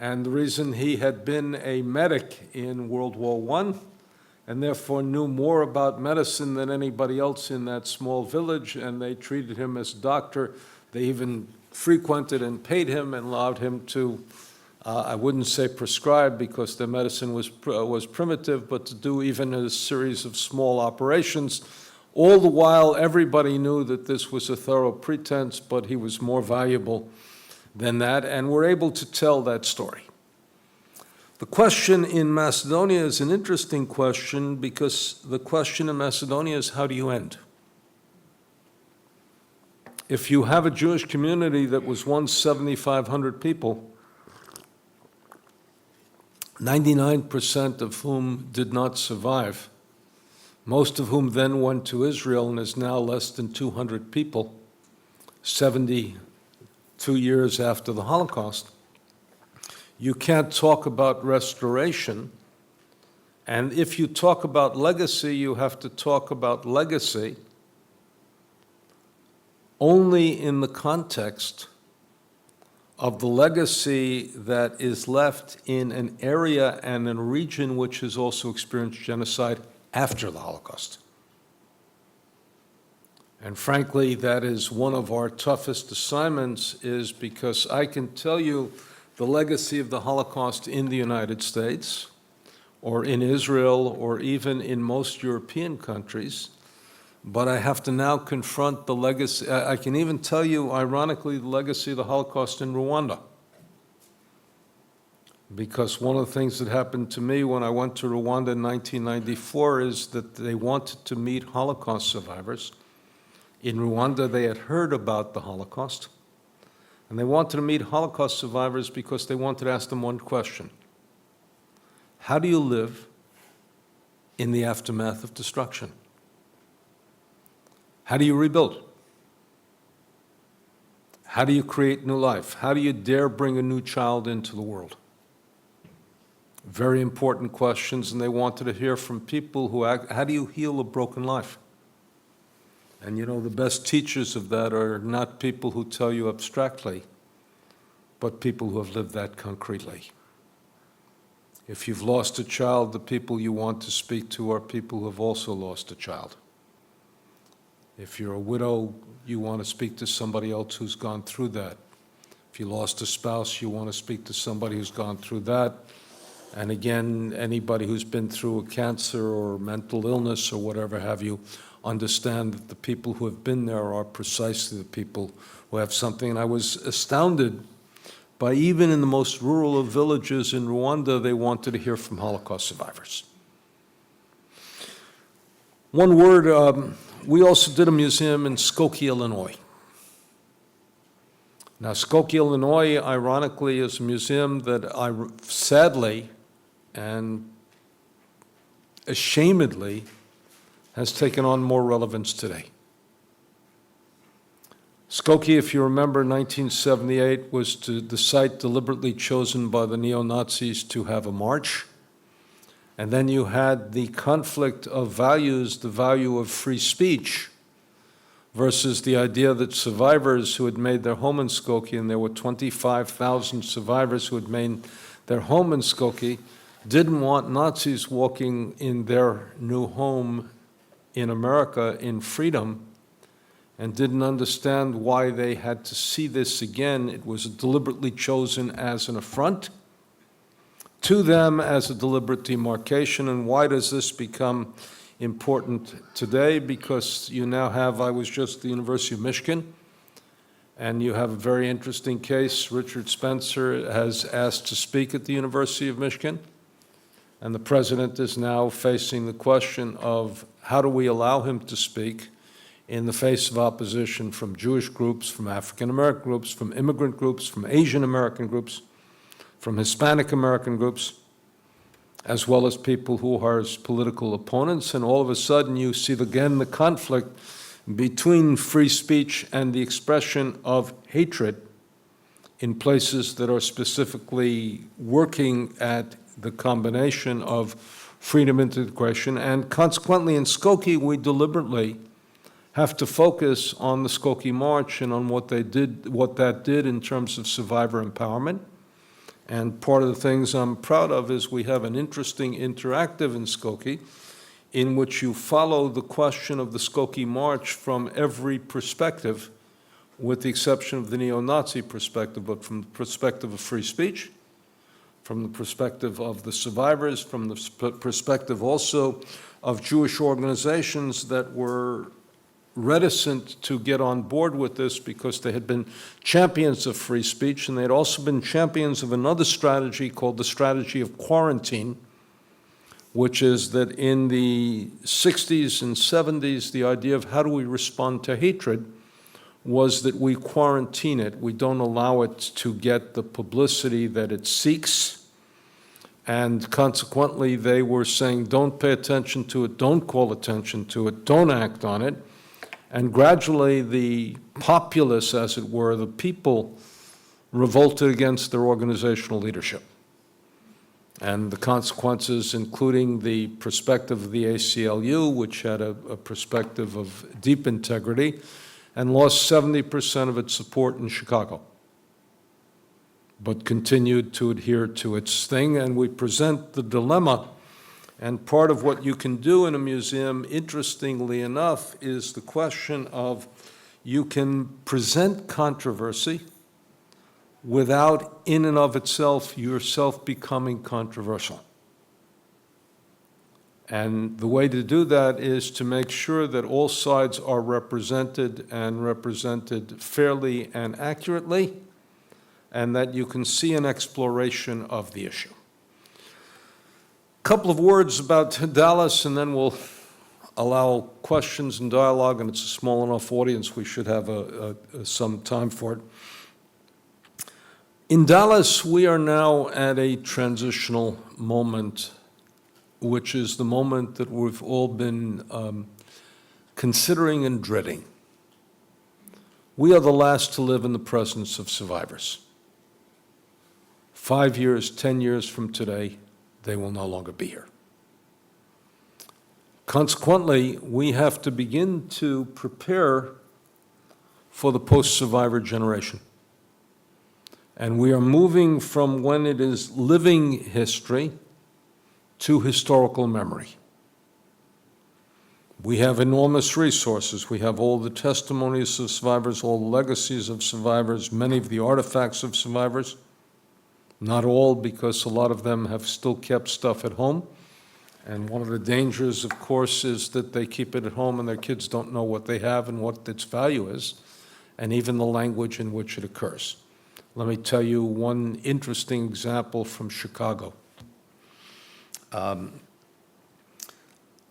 And the reason he had been a medic in World War I, and therefore knew more about medicine than anybody else in that small village, and they treated him as a doctor. They even frequented and paid him and allowed him to, I wouldn't say prescribe because the medicine was primitive, but to do even a series of small operations. All the while, everybody knew that this was a thorough pretense, but he was more valuable than that, and we're able to tell that story. The question in Macedonia is an interesting question because the question in Macedonia is, how do you end? If you have a Jewish community that was once 7,500 people, 99% of whom did not survive, most of whom then went to Israel and is now less than 200 people, 72 years after the Holocaust, you can't talk about restoration. And if you talk about legacy, you have to talk about legacy only in the context of the legacy that is left in an area and in a region which has also experienced genocide after the Holocaust. And frankly, that is one of our toughest assignments, is because I can tell you the legacy of the Holocaust in the United States, or in Israel, or even in most European countries, but I have to now confront the legacy. I can even tell you, ironically, the legacy of the Holocaust in Rwanda. Because one of the things that happened to me when I went to Rwanda in 1994 is that they wanted to meet Holocaust survivors. In Rwanda, they had heard about the Holocaust, and they wanted to meet Holocaust survivors because they wanted to ask them one question: how do you live in the aftermath of destruction? How do you rebuild? How do you create new life? How do you dare bring a new child into the world? Very important questions, and they wanted to hear from people who act. How do you heal a broken life? And you know, the best teachers of that are not people who tell you abstractly, but people who have lived that concretely. If you've lost a child, the people you want to speak to are people who have also lost a child. If you're a widow, you want to speak to somebody else who's gone through that. If you lost a spouse, you want to speak to somebody who's gone through that. And again, anybody who's been through a cancer or mental illness or whatever have you, understand that the people who have been there are precisely the people who have something. And I was astounded by, even in the most rural of villages in Rwanda, they wanted to hear from Holocaust survivors. One word, we also did a museum in Skokie, Illinois. Now, Skokie, Illinois, ironically, is a museum that I sadly and ashamedly has taken on more relevance today. Skokie, if you remember, 1978 was the site deliberately chosen by the neo-Nazis to have a march. And then you had the conflict of values, the value of free speech, versus the idea that survivors who had made their home in Skokie, and there were 25,000 survivors who had made their home in Skokie, didn't want Nazis walking in their new home in America in freedom, and didn't understand why they had to see this again. It was deliberately chosen as an affront to them, as a deliberate demarcation. And why does this become important today? Because you now have, I was just at the University of Michigan, and you have a very interesting case. Richard Spencer has asked to speak at the University of Michigan, and the president is now facing the question of how do we allow him to speak in the face of opposition from Jewish groups, from African American groups, from immigrant groups, from Asian American groups, from Hispanic American groups, as well as people who are his political opponents. And all of a sudden you see again the conflict between free speech and the expression of hatred in places that are specifically working at the combination of freedom and integration. And consequently in Skokie, we deliberately have to focus on the Skokie March and on what that did in terms of survivor empowerment. And part of the things I'm proud of is we have an interesting interactive in Skokie in which you follow the question of the Skokie March from every perspective, with the exception of the neo-Nazi perspective, but from the perspective of free speech, from the perspective of the survivors, from the perspective also of Jewish organizations that were reticent to get on board with this because they had been champions of free speech, and they had also been champions of another strategy called the strategy of quarantine, which is that in the 60s and 70s, the idea of how do we respond to hatred was that we quarantine it. We don't allow it to get the publicity that it seeks. And consequently, they were saying, don't pay attention to it, don't call attention to it, don't act on it. And gradually the populace, as it were, the people, revolted against their organizational leadership. And the consequences, including the perspective of the ACLU, which had a perspective of deep integrity, and lost 70% of its support in Chicago, but continued to adhere to its thing. And we present the dilemma, and part of what you can do in a museum, interestingly enough, is the question of you can present controversy without, in and of itself, yourself becoming controversial. And the way to do that is to make sure that all sides are represented, and represented fairly and accurately, and that you can see an exploration of the issue. A couple of words about Dallas, and then we'll allow questions and dialogue, and it's a small enough audience, we should have some time for it. In Dallas, we are now at a transitional moment, which is the moment that we've all been considering and dreading. We are the last to live in the presence of survivors. 5 years, 10 years from today, they will no longer be here. Consequently, we have to begin to prepare for the post-survivor generation. And we are moving from when it is living history to historical memory. We have enormous resources. We have all the testimonies of survivors, all the legacies of survivors, many of the artifacts of survivors. Not all, because a lot of them have still kept stuff at home. And one of the dangers, of course, is that they keep it at home and their kids don't know what they have and what its value is, and even the language in which it occurs. Let me tell you one interesting example from Chicago.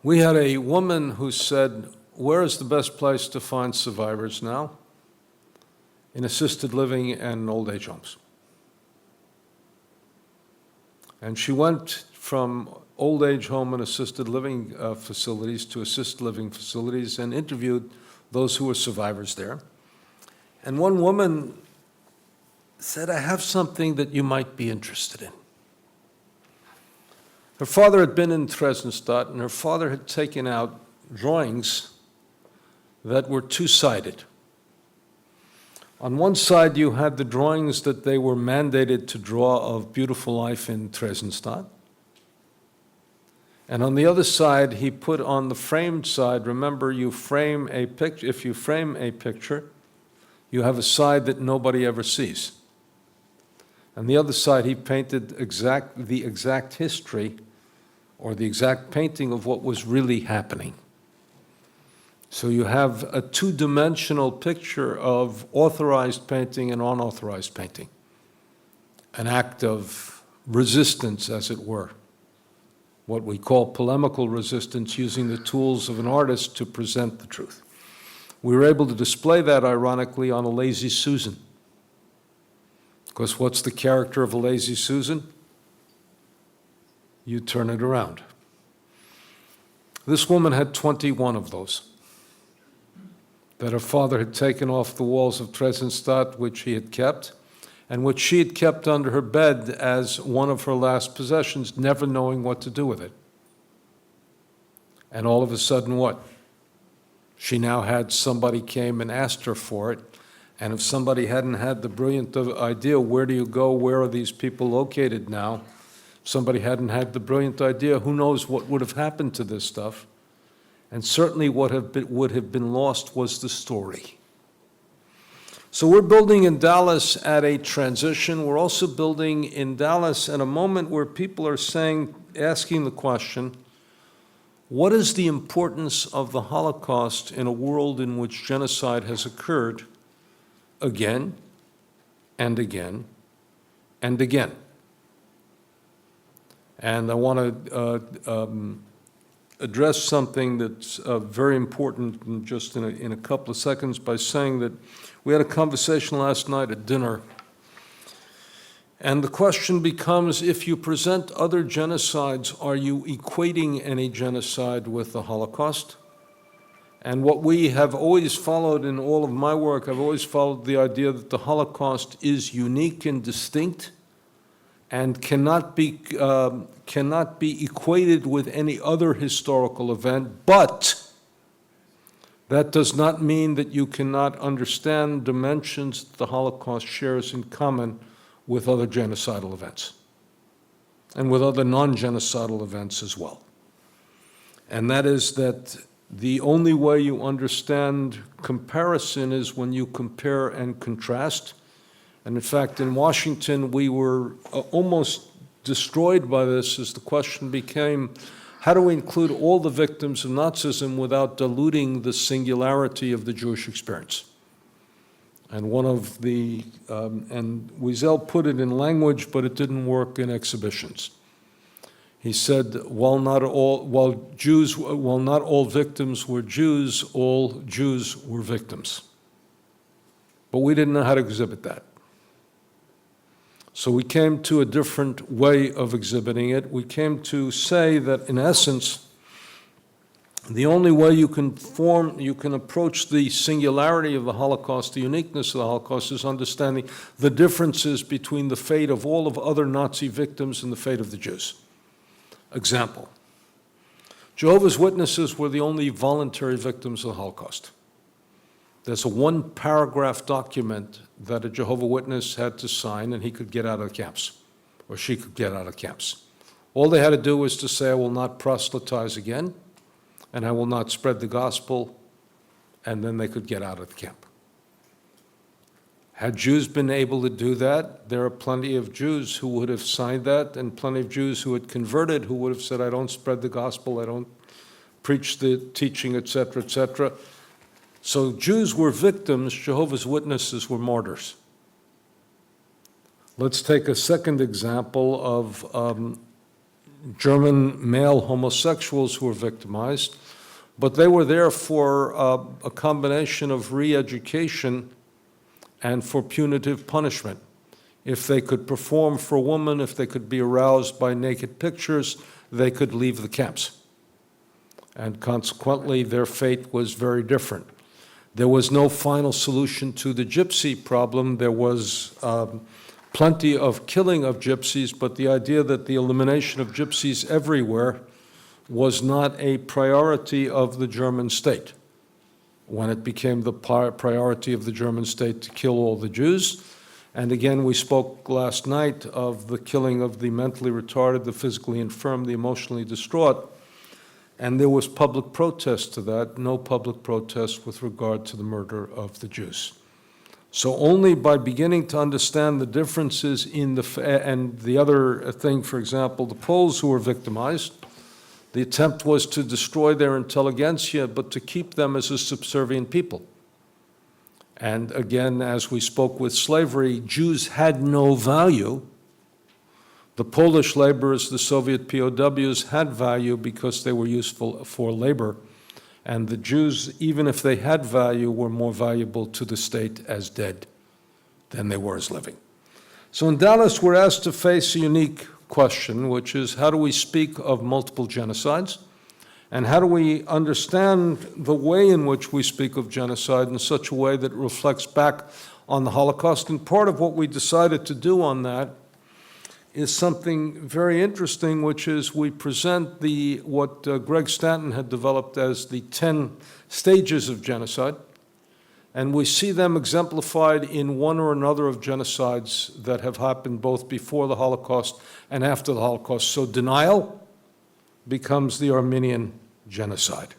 We had a woman who said, where is the best place to find survivors now? In assisted living and old age homes. And she went from old age home and assisted living facilities to assisted living facilities and interviewed those who were survivors there. And one woman said, I have something that you might be interested in. Her father had been in Theresienstadt, and her father had taken out drawings that were two-sided. On one side, you had the drawings that they were mandated to draw of beautiful life in Theresienstadt. And on the other side, he put on the framed side, remember, you frame a picture. If you frame a picture, you have a side that nobody ever sees. And the other side, he painted the exact history or the exact painting of what was really happening. So you have a two-dimensional picture of authorized painting and unauthorized painting, an act of resistance, as it were, what we call polemical resistance, using the tools of an artist to present the truth. We were able to display that, ironically, on a Lazy Susan. Because what's the character of a Lazy Susan? You turn it around. This woman had 21 of those that her father had taken off the walls of Theresienstadt, which he had kept, and which she had kept under her bed as one of her last possessions, never knowing what to do with it. And all of a sudden, what? She now had somebody came and asked her for it, and if somebody hadn't had the brilliant idea, where do you go, where are these people located now? If somebody hadn't had the brilliant idea, who knows what would have happened to this stuff? And certainly what would have been lost was the story. So we're building in Dallas at a transition. We're also building in Dallas at a moment where people are asking the question, what is the importance of the Holocaust in a world in which genocide has occurred again and again and again? And I want to address something that's very important just in a couple of seconds by saying that we had a conversation last night at dinner, and the question becomes, if you present other genocides, are you equating any genocide with the Holocaust? And what we have always followed in all of my work, I've always followed the idea that the Holocaust is unique and distinct and cannot be equated with any other historical event, but that does not mean that you cannot understand dimensions that the Holocaust shares in common with other genocidal events and with other non-genocidal events as well. And that is that the only way you understand comparison is when you compare and contrast. And in fact, in Washington, we were almost destroyed by this as the question became, how do we include all the victims of Nazism without diluting the singularity of the Jewish experience? And one of the, and Wiesel put it in language, but it didn't work in exhibitions. He said, while not all victims were Jews, all Jews were victims. But we didn't know how to exhibit that. So we came to a different way of exhibiting it. We came to say that, in essence, the only way you can approach the singularity of the Holocaust, the uniqueness of the Holocaust, is understanding the differences between the fate of all of other Nazi victims and the fate of the Jews. Example, Jehovah's Witnesses were the only voluntary victims of the Holocaust. There's a one-paragraph document that a Jehovah's Witness had to sign, and he could get out of the camps, or she could get out of camps. All they had to do was to say, I will not proselytize again, and I will not spread the gospel, and then they could get out of the camp. Had Jews been able to do that, there are plenty of Jews who would have signed that, and plenty of Jews who had converted who would have said, I don't spread the gospel, I don't preach the teaching, etc., etc. So Jews were victims, Jehovah's Witnesses were martyrs. Let's take a second example of German male homosexuals who were victimized, but they were there for a combination of re-education and for punitive punishment. If they could perform for a woman, if they could be aroused by naked pictures, they could leave the camps. And consequently, their fate was very different. There was no final solution to the gypsy problem. There was plenty of killing of gypsies, but the idea that the elimination of gypsies everywhere was not a priority of the German state. When it became the priority of the German state to kill all the Jews. And again, we spoke last night of the killing of the mentally retarded, the physically infirm, the emotionally distraught. And there was public protest to that, no public protest with regard to the murder of the Jews. So only by beginning to understand the differences in and the other thing, for example, the Poles who were victimized, the attempt was to destroy their intelligentsia, but to keep them as a subservient people. And again, as we spoke with slavery, Jews had no value. The Polish laborers, the Soviet POWs, had value because they were useful for labor. And the Jews, even if they had value, were more valuable to the state as dead than they were as living. So in Dallas, we're asked to face a unique question, which is how do we speak of multiple genocides? And how do we understand the way in which we speak of genocide in such a way that reflects back on the Holocaust? And part of what we decided to do on that is something very interesting, which is we present what Greg Stanton had developed as the 10 stages of genocide. And we see them exemplified in one or another of genocides that have happened both before the Holocaust and after the Holocaust. So denial becomes the Armenian genocide.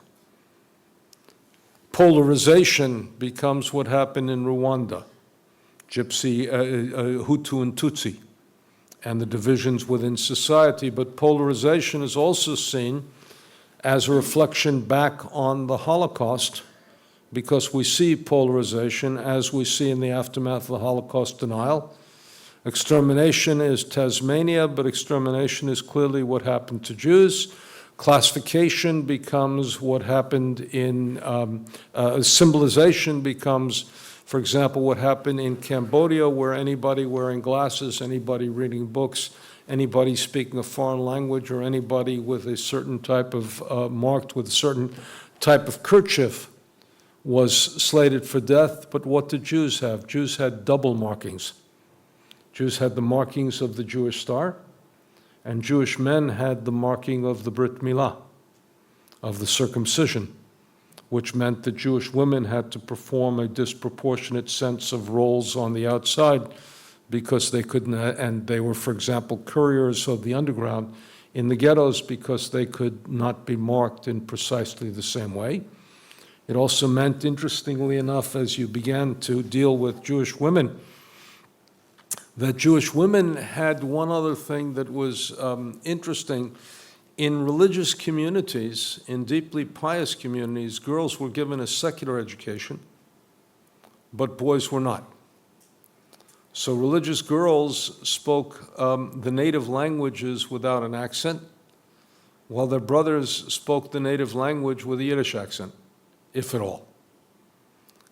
Polarization becomes what happened in Rwanda, Gypsy, Hutu and Tutsi, and the divisions within society. But polarization is also seen as a reflection back on the Holocaust, because we see polarization as we see in the aftermath of the Holocaust denial. Extermination is Tasmania, but extermination is clearly what happened to Jews. Classification becomes what happened in, symbolization becomes, for example, what happened in Cambodia, where anybody wearing glasses, anybody reading books, anybody speaking a foreign language, or anybody with a certain type of, marked with a certain type of kerchief was slated for death, but what did Jews have? Jews had double markings. Jews had the markings of the Jewish star, and Jewish men had the marking of the Brit Milah, of the circumcision, which meant that Jewish women had to perform a disproportionate sense of roles on the outside because they couldn't, and they were, for example, couriers of the underground in the ghettos because they could not be marked in precisely the same way. It also meant, interestingly enough, as you began to deal with Jewish women, that Jewish women had one other thing that was interesting. In religious communities, in deeply pious communities, girls were given a secular education, but boys were not. So religious girls spoke the native languages without an accent, while their brothers spoke the native language with a Yiddish accent, if at all.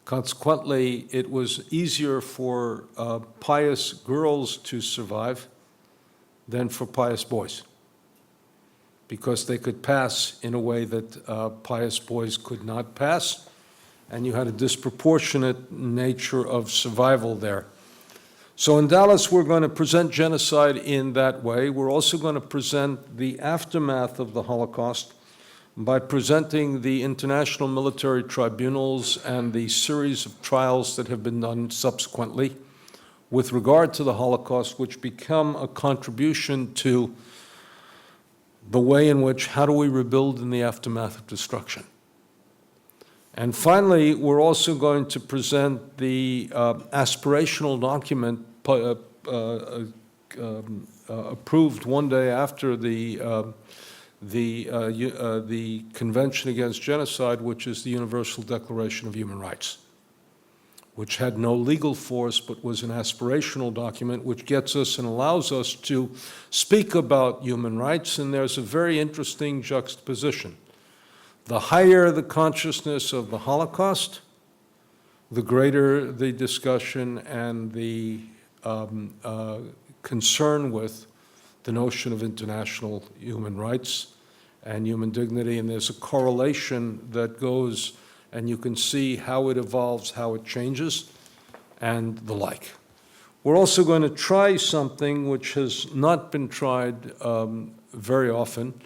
Consequently, it was easier for pious girls to survive than for pious boys, because they could pass in a way that pious boys could not pass, and you had a disproportionate nature of survival there. So in Dallas, we're going to present genocide in that way. We're also going to present the aftermath of the Holocaust by presenting the international military tribunals and the series of trials that have been done subsequently with regard to the Holocaust, which become a contribution to the way in which, how do we rebuild in the aftermath of destruction? And finally, we're also going to present the aspirational document approved one day after the Convention Against Genocide, which is the Universal Declaration of Human Rights, which had no legal force but was an aspirational document which gets us and allows us to speak about human rights. And there's a very interesting juxtaposition. The higher the consciousness of the Holocaust, the greater the discussion and the concern with the notion of international human rights and human dignity. And there's a correlation that goes, and you can see how it evolves, how it changes, and the like. We're also going to try something which has not been tried very often,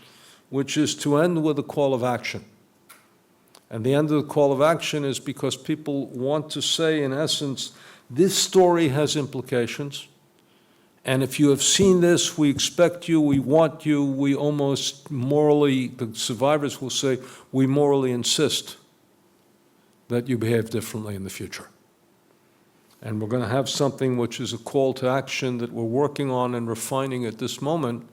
which is to end with a call of action. And the end of the call of action is because people want to say, in essence, this story has implications, and if you have seen this, we expect you, we want you, we almost morally, the survivors will say, we morally insist that you behave differently in the future. And we're going to have something which is a call to action that we're working on and refining at this moment,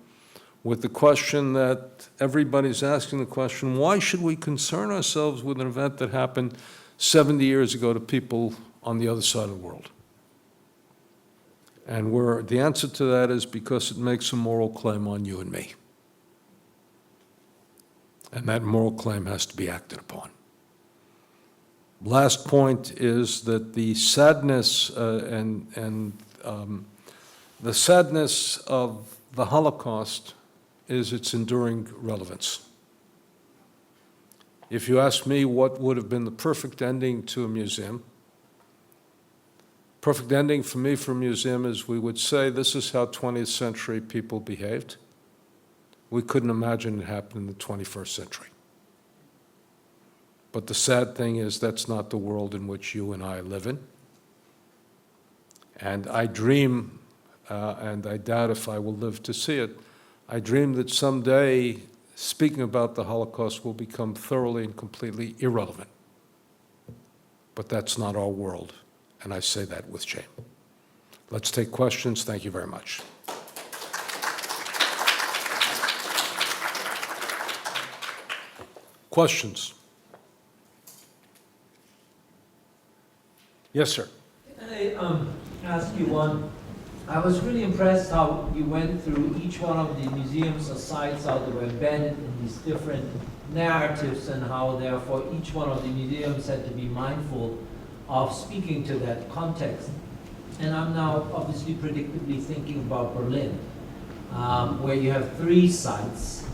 with the question that everybody's asking the question, why should we concern ourselves with an event that happened 70 years ago to people on the other side of the world? And the answer to that is because it makes a moral claim on you and me. And that moral claim has to be acted upon. Last point is that the sadness the sadness of the Holocaust is its enduring relevance. If you ask me what would have been the perfect ending to a museum, perfect ending for me for a museum is we would say this is how 20th century people behaved. We couldn't imagine it happened in the 21st century. But the sad thing is that's not the world in which you and I live in. And I dream, and I doubt if I will live to see it, I dream that someday speaking about the Holocaust will become thoroughly and completely irrelevant. But that's not our world, and I say that with shame. Let's take questions. Thank you very much. Questions? Yes, sir. Can I ask you one? I was really impressed how you went through each one of the museums or sites, how they were embedded in these different narratives, and how therefore each one of the museums had to be mindful of speaking to that context. And I'm now obviously predictably thinking about Berlin, where you have 3 sites,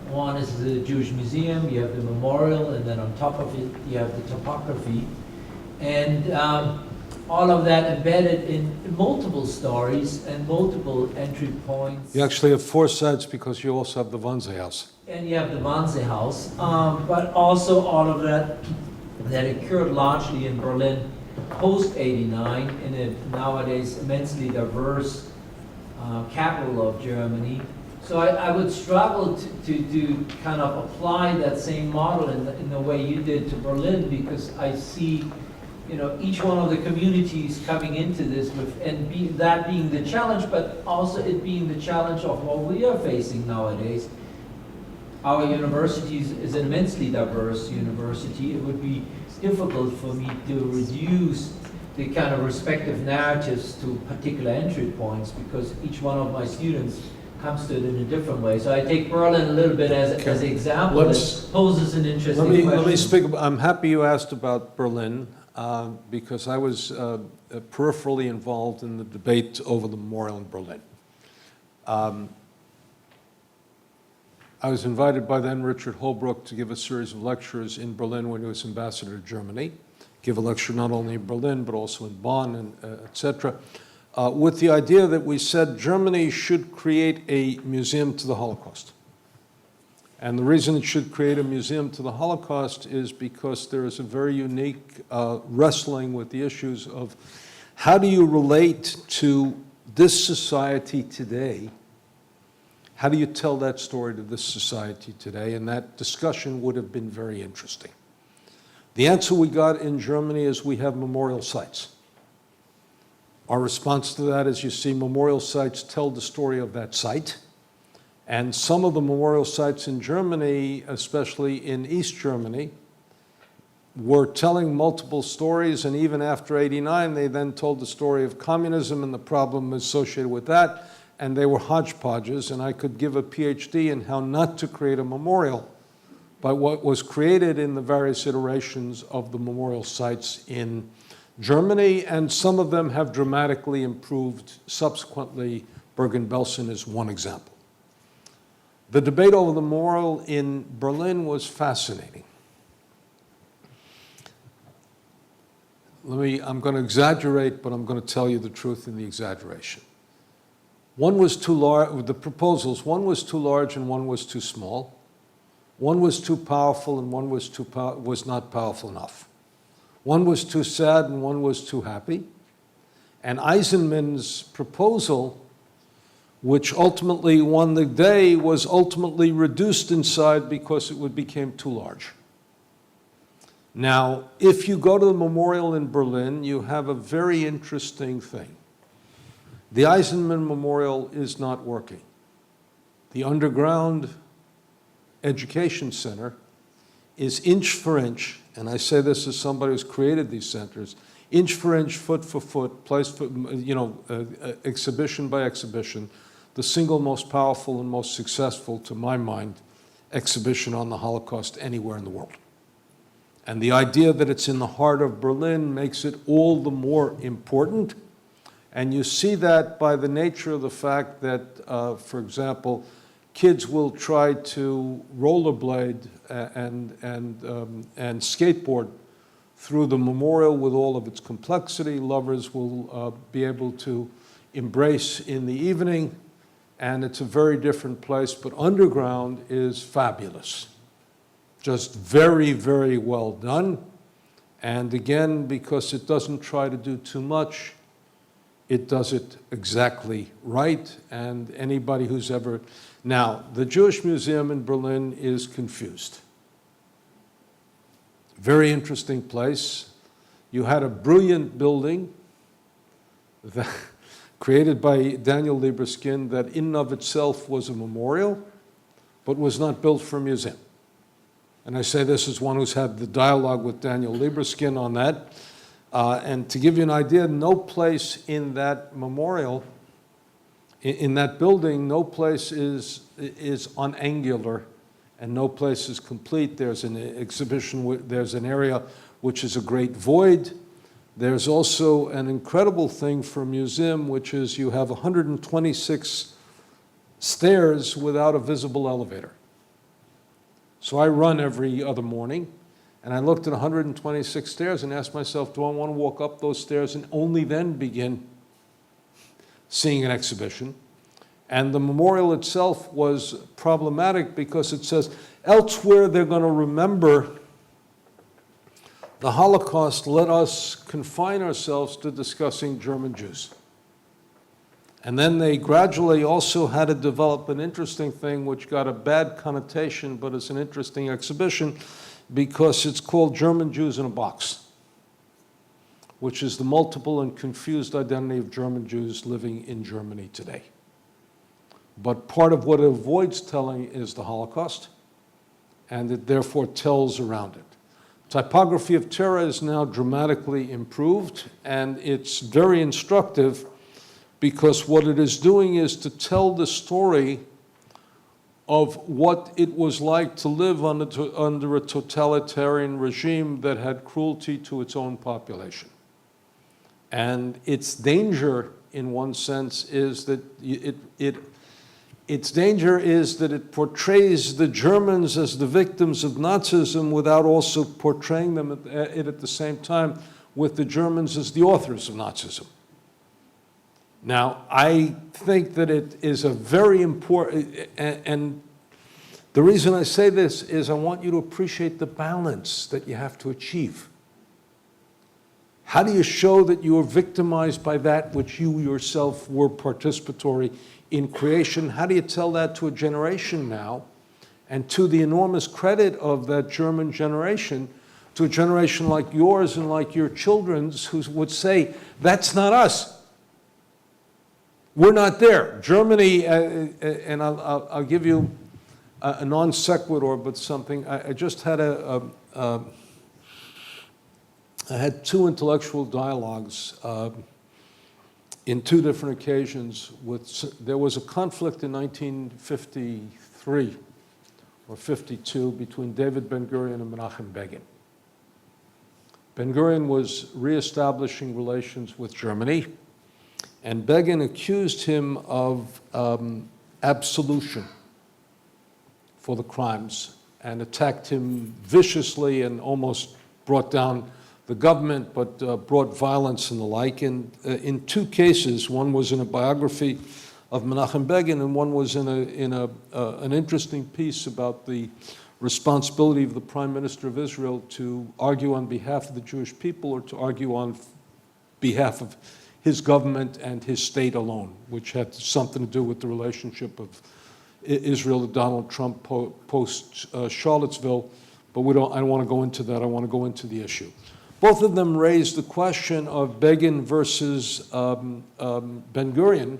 One is the Jewish Museum, you have the memorial, and then on top of it, you have the topography. And all of that embedded in multiple stories and multiple entry points. You actually have 4 sites because you also have the Wannsee House. And you have the Wannsee House, but also all of that occurred largely in Berlin post-89 in a nowadays immensely diverse capital of Germany. So I would struggle to kind of apply that same model in the way you did to Berlin, because I see, you know, each one of the communities coming into this with, and that being the challenge, but also it being the challenge of what we are facing nowadays. Our university is an immensely diverse university. It would be difficult for me to reduce the kind of respective narratives to particular entry points, because each one of my students comes to it in a different way. So I take Berlin a little bit as an example. It poses an interesting question. Let me speak. I'm happy you asked about Berlin, because I was peripherally involved in the debate over the memorial in Berlin. I was invited by then Richard Holbrooke to give a series of lectures in Berlin when he was ambassador to Germany, give a lecture not only in Berlin but also in Bonn, and et cetera, with the idea that we said Germany should create a museum to the Holocaust. And the reason it should create a museum to the Holocaust is because there is a very unique wrestling with the issues of how do you relate to this society today. How do you tell that story to this society today? And that discussion would have been very interesting. The answer we got in Germany is we have memorial sites. Our response to that is, you see, memorial sites tell the story of that site. And some of the memorial sites in Germany, especially in East Germany, were telling multiple stories, and even after '89, they then told the story of communism and the problem associated with that, and they were hodgepodges, and I could give a PhD in how not to create a memorial by what was created in the various iterations of the memorial sites in Germany, and some of them have dramatically improved subsequently. Bergen-Belsen is one example. The debate over the memorial in Berlin was fascinating. I'm going to exaggerate, but I'm going to tell you the truth in the exaggeration. One was too large, the proposals, one was too large and one was too small. One was too powerful and one was not powerful enough. One was too sad and one was too happy. And Eisenman's proposal, which ultimately won the day, was ultimately reduced inside because it became too large. Now, if you go to the memorial in Berlin, you have a very interesting thing. The Eisenman Memorial is not working. The underground education center is inch for inch, and I say this as somebody who's created these centers, inch for inch, foot for foot, place for, exhibition by exhibition, the single most powerful and most successful, to my mind, exhibition on the Holocaust anywhere in the world. And the idea that it's in the heart of Berlin makes it all the more important. And you see that by the nature of the fact that, for example, kids will try to rollerblade and skateboard through the memorial with all of its complexity. Lovers will be able to embrace in the evening, and it's a very different place, but underground is fabulous. Just very, very well done. And again, because it doesn't try to do too much, it does it exactly right, and anybody who's ever... Now, the Jewish Museum in Berlin is confused. Very interesting place. You had a brilliant building that, created by Daniel Libeskind, that in and of itself was a memorial, but was not built for a museum. And I say this as one who's had the dialogue with Daniel Libeskind on that. And to give you an idea, no place in that memorial, in that building, no place is unangular and no place is complete. There's an exhibition, there's an area which is a great void. There's also an incredible thing for a museum, which is you have 126 stairs without a visible elevator. So I run every other morning, and I looked at 126 stairs and asked myself, do I want to walk up those stairs and only then begin seeing an exhibition? And the memorial itself was problematic because it says, elsewhere they're going to remember the Holocaust, let us confine ourselves to discussing German Jews. And then they gradually also had to develop an interesting thing which got a bad connotation, but it's an interesting exhibition because it's called German Jews in a Box, which is the multiple and confused identity of German Jews living in Germany today. But part of what it avoids telling is the Holocaust, and it therefore tells around it. Typography of terror is now dramatically improved, and it's very instructive because what it is doing is to tell the story of what it was like to live under a totalitarian regime that had cruelty to its own population. And its danger, in one sense, is that its danger is that it portrays the Germans as the victims of Nazism without also portraying them at the same time with the Germans as the authors of Nazism. Now, I think that it is a very important, and the reason I say this is I want you to appreciate the balance that you have to achieve. How do you show that you are victimized by that which you yourself were participatory in creation? How do you tell that to a generation now? And to the enormous credit of that German generation, to a generation like yours and like your children's who would say, that's not us. We're not there. Germany, and I'll give you a non sequitur, but something. I just had I had two intellectual dialogues in two different occasions. There was a conflict in 1953 or 52 between David Ben-Gurion and Menachem Begin. Ben-Gurion was reestablishing relations with Germany, and Begin accused him of absolution for the crimes and attacked him viciously and almost brought down the government, but brought violence and the like. And in two cases, one was in a biography of Menachem Begin, and one was in an interesting piece about the responsibility of the Prime Minister of Israel to argue on behalf of the Jewish people or to argue on behalf of his government and his state alone, which had something to do with the relationship of Israel to Donald Trump post Charlottesville. But I don't want to go into that. I want to go into the issue. Both of them raised the question of Begin versus Ben-Gurion,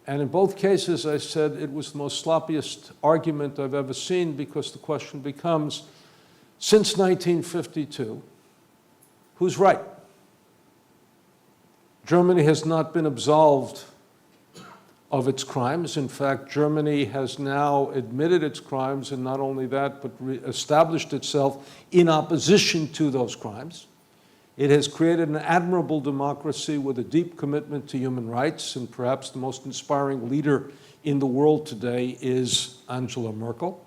and in both cases I said it was the most sloppiest argument I've ever seen, because the question becomes, since 1952, who's right? Germany has not been absolved of its crimes. In fact, Germany has now admitted its crimes, and not only that, but established itself in opposition to those crimes. It has created an admirable democracy with a deep commitment to human rights, and perhaps the most inspiring leader in the world today is Angela Merkel.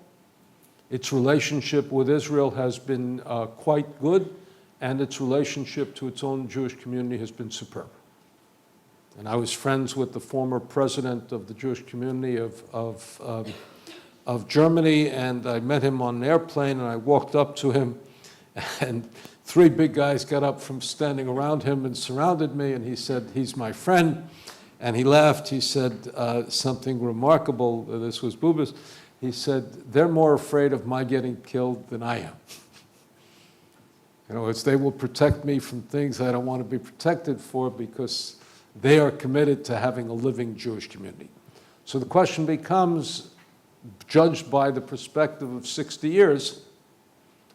Its relationship with Israel has been quite good, and its relationship to its own Jewish community has been superb. And I was friends with the former president of the Jewish community of Germany, and I met him on an airplane, and I walked up to him, and three big guys got up from standing around him and surrounded me, and he said, he's my friend. And he laughed. He said something remarkable. This was Bubis. He said, they're more afraid of my getting killed than I am. You know, they will protect me from things I don't want to be protected for, because they are committed to having a living Jewish community. So the question becomes, judged by the perspective of 60 years,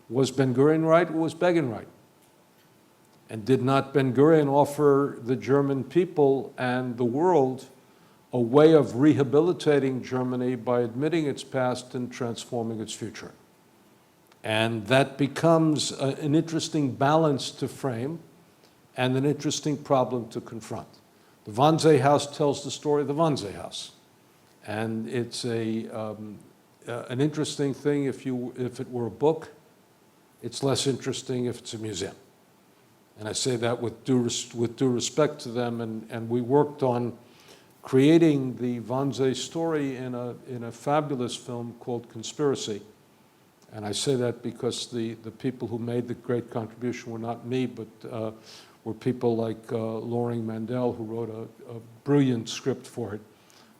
was Ben-Gurion right or was Begin right? And did not Ben-Gurion offer the German people and the world a way of rehabilitating Germany by admitting its past and transforming its future? And that becomes an interesting balance to frame and an interesting problem to confront. The Wannsee House tells the story of the Wannsee House. And it's an interesting thing if it were a book. It's less interesting if it's a museum. And I say that with due respect to them, and we worked on creating the Wannsee story in a fabulous film called Conspiracy. And I say that because the people who made the great contribution were not me, but were people like Loring Mandel, who wrote a brilliant script for it.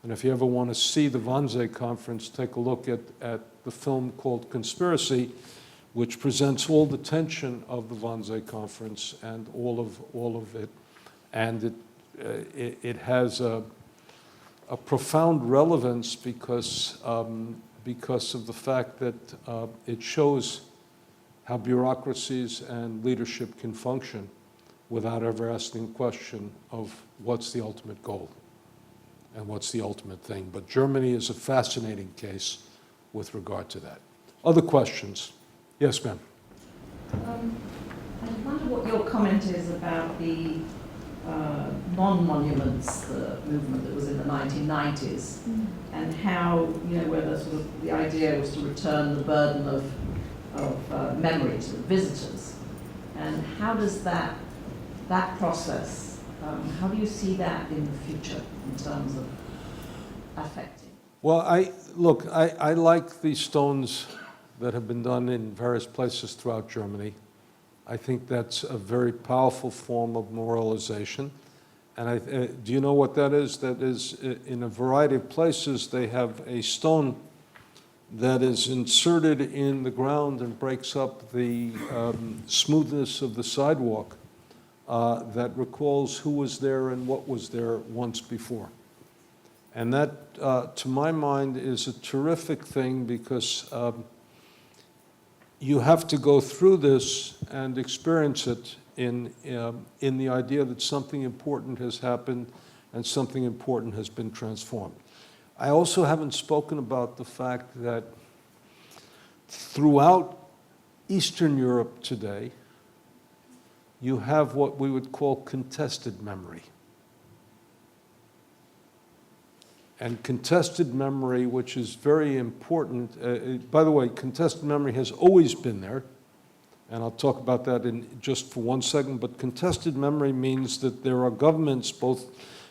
And if you ever want to see the Wannsee conference, take a look at the film called Conspiracy, which presents all the tension of the Wannsee conference and all of it. And it has a profound relevance because of the fact that it shows how bureaucracies and leadership can function without ever asking the question of what's the ultimate goal and what's the ultimate thing. But Germany is a fascinating case with regard to that. Other questions? Yes, ma'am. I wonder what your comment is about the non-monuments, the movement that was in the 1990s, and how, whether sort of the idea was to return the burden of memory to the visitors. And how does that process, how do you see that in the future in terms of affecting? Well, I like these stones that have been done in various places throughout Germany. I think that's a very powerful form of moralization. And do you know what that is? That is, in a variety of places, they have a stone that is inserted in the ground and breaks up the smoothness of the sidewalk that recalls who was there and what was there once before. And that, to my mind, is a terrific thing because you have to go through this and experience it in the idea that something important has happened and something important has been transformed. I also haven't spoken about the fact that throughout Eastern Europe today, you have what we would call contested memory. And contested memory, which is very important, by the way, contested memory has always been there, and I'll talk about that in just for 1 second, but contested memory means that there are governments, both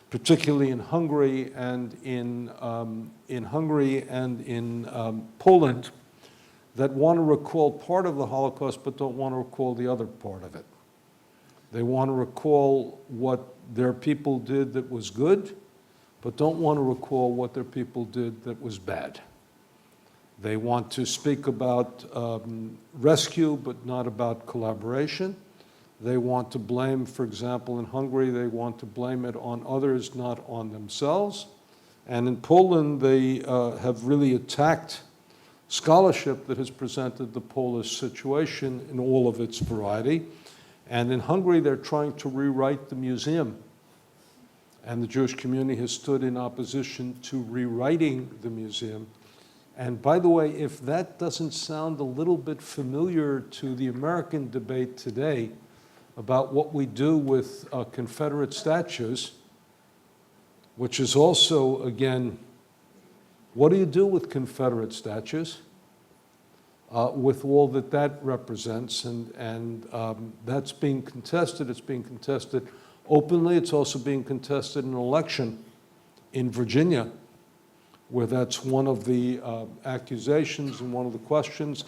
particularly in Hungary and in Poland, that want to recall part of the Holocaust but don't want to recall the other part of it. They want to recall what their people did that was good, but don't want to recall what their people did that was bad. They want to speak about rescue, but not about collaboration. They want to blame, for example, in Hungary, they want to blame it on others, not on themselves. And in Poland, they have really attacked scholarship that has presented the Polish situation in all of its variety. And in Hungary, they're trying to rewrite the museum. And the Jewish community has stood in opposition to rewriting the museum. And by the way, if that doesn't sound a little bit familiar to the American debate today about what we do with Confederate statues, which is also, again, what do you do with Confederate statues? With all that that represents, and that's being contested. It's being contested openly. It's also being contested in an election in Virginia, where that's one of the accusations and one of the questions.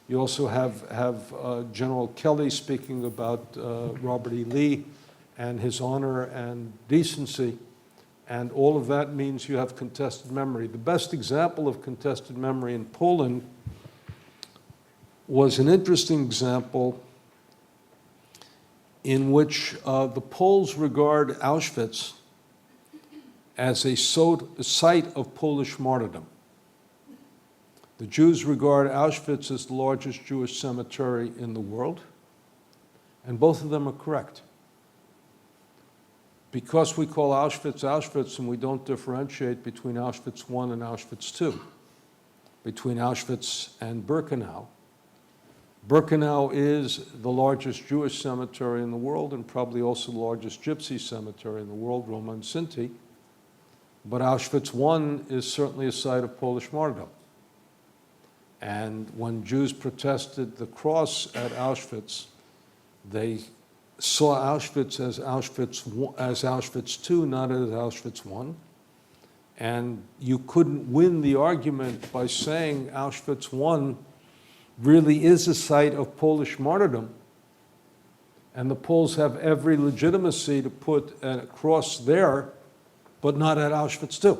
You also have General Kelly speaking about Robert E. Lee and his honor and decency, and all of that means you have contested memory. The best example of contested memory in Poland was an interesting example in which the Poles regard Auschwitz as a site of Polish martyrdom. The Jews regard Auschwitz as the largest Jewish cemetery in the world, and both of them are correct. Because we call Auschwitz Auschwitz and we don't differentiate between Auschwitz I and Auschwitz II, between Auschwitz and Birkenau. Birkenau is the largest Jewish cemetery in the world and probably also the largest Gypsy cemetery in the world, Roman Sinti. But Auschwitz I is certainly a site of Polish martyrdom. And when Jews protested the cross at Auschwitz, they saw Auschwitz as Auschwitz II, not as Auschwitz I. And you couldn't win the argument by saying Auschwitz I really is a site of Polish martyrdom. And the Poles have every legitimacy to put a cross there, but not at Auschwitz II.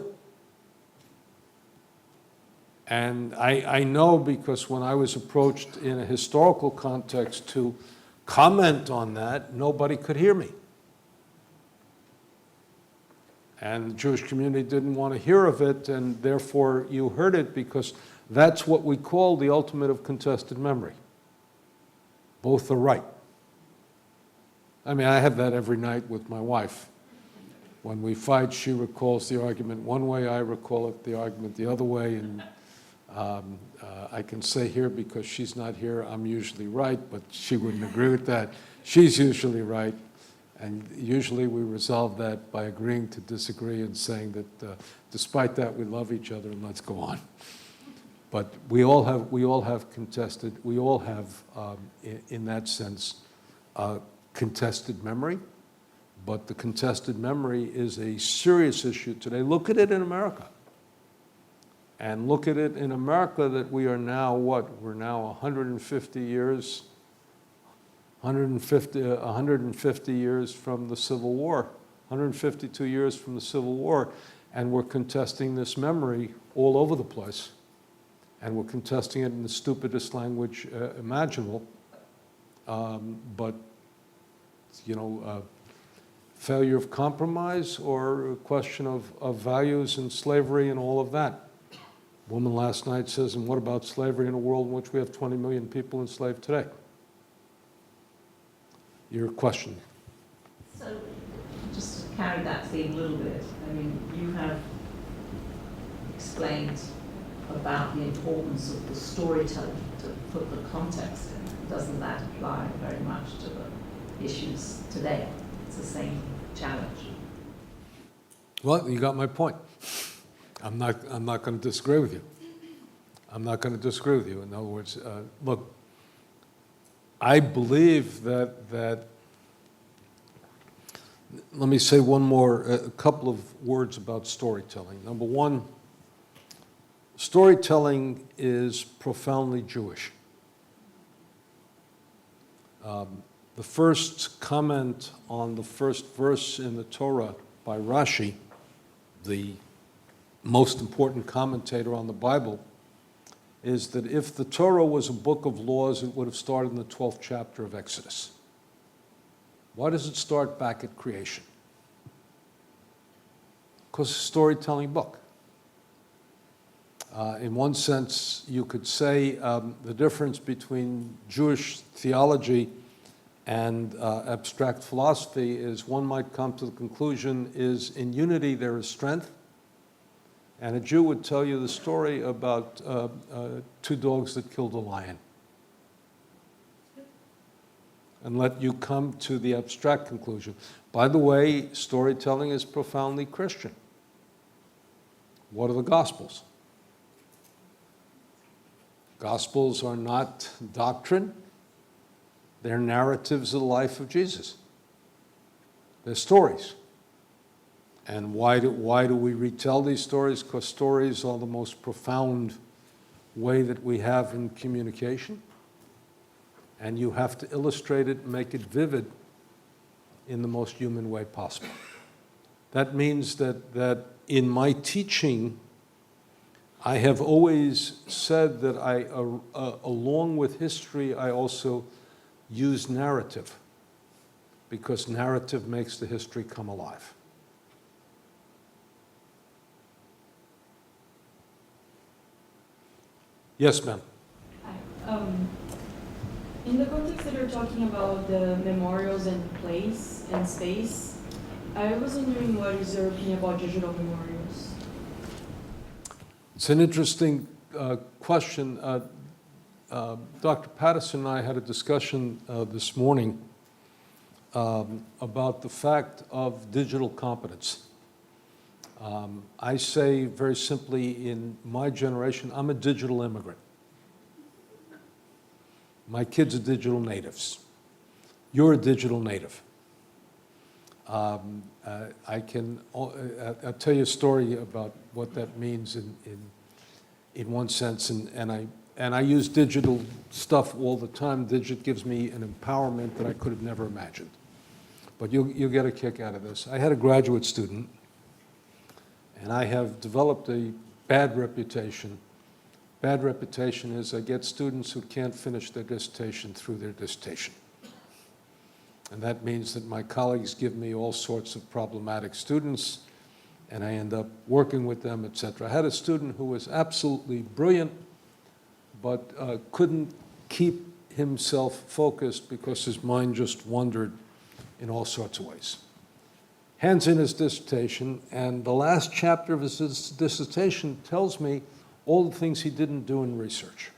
And I know because when I was approached in a historical context to comment on that, nobody could hear me. And the Jewish community didn't want to hear of it, and therefore you heard it because that's what we call the ultimate of contested memory. Both are right. I mean, I have that every night with my wife. When we fight, she recalls the argument one way, I recall it the argument the other way, and I can say here because she's not here, I'm usually right, but she wouldn't agree with that. She's usually right, and usually we resolve that by agreeing to disagree and saying that despite that, we love each other and let's go on. But we all have contested, we all have, in that sense, contested memory, but the contested memory is a serious issue today. Look at it in America. And look at it in America that we are now, what? We're now 150 years, 150 years from the Civil War, 152 years from the Civil War, and we're contesting this memory all over the place. And we're contesting it in the stupidest language imaginable. But, you know, failure of compromise or a question of values and slavery and all of that. A woman last night says, and what about slavery in a world in which we have 20 million people enslaved today? Your question. So, just to carry that theme a little bit, I mean, you have explained about the importance of the storytelling to put the context in. Doesn't that apply very much to the issues today? It's the same challenge. Well, you got my point. I'm not going to disagree with you. I'm not going to disagree with you. In other words, look, I believe that let me say a couple of words about storytelling. Number one, storytelling is profoundly Jewish. The first comment on the first verse in the Torah by Rashi, the most important commentator on the Bible, is that if the Torah was a book of laws, it would have started in the 12th chapter of Exodus. Why does it start back at creation? Because it's a storytelling book. In one sense, you could say the difference between Jewish theology and abstract philosophy is one might come to the conclusion is in unity there is strength. And a Jew would tell you the story about two dogs that killed a lion. And let you come to the abstract conclusion. By the way, storytelling is profoundly Christian. What are the Gospels? Gospels are not doctrine. They're narratives of the life of Jesus. They're stories. And why do we retell these stories? Because stories are the most profound way that we have in communication. And you have to illustrate it and make it vivid in the most human way possible. That means that in my teaching, I have always said that along with history, I also use narrative, because narrative makes the history come alive. Yes, ma'am. Hi. In the context that you're talking about the memorials and place and space, I was wondering what is your opinion about digital memorials? It's an interesting question. Dr. Patterson and I had a discussion this morning about the fact of digital competence. I say very simply, in my generation, I'm a digital immigrant. My kids are digital natives. You're a digital native. I'll tell you a story about what that means in one sense, and I use digital stuff all the time. Digital gives me an empowerment that I could have never imagined. But you'll get a kick out of this. I had a graduate student, and I have developed a bad reputation. Bad reputation is I get students who can't finish their dissertation through their dissertation. And that means that my colleagues give me all sorts of problematic students, and I end up working with them, et cetera. I had a student who was absolutely brilliant, but couldn't keep himself focused because his mind just wandered in all sorts of ways. Hands in his dissertation, and the last chapter of his dissertation tells me all the things he didn't do in research.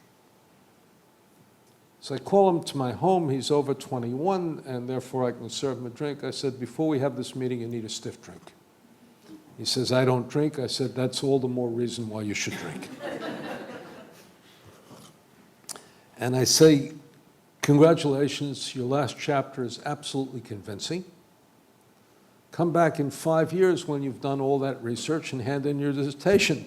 So I call him to my home. He's over 21, and therefore I can serve him a drink. I said, before we have this meeting, you need a stiff drink. He says, I don't drink. I said, that's all the more reason why you should drink. And I say, congratulations, your last chapter is absolutely convincing. Come back in 5 years when you've done all that research and hand in your dissertation.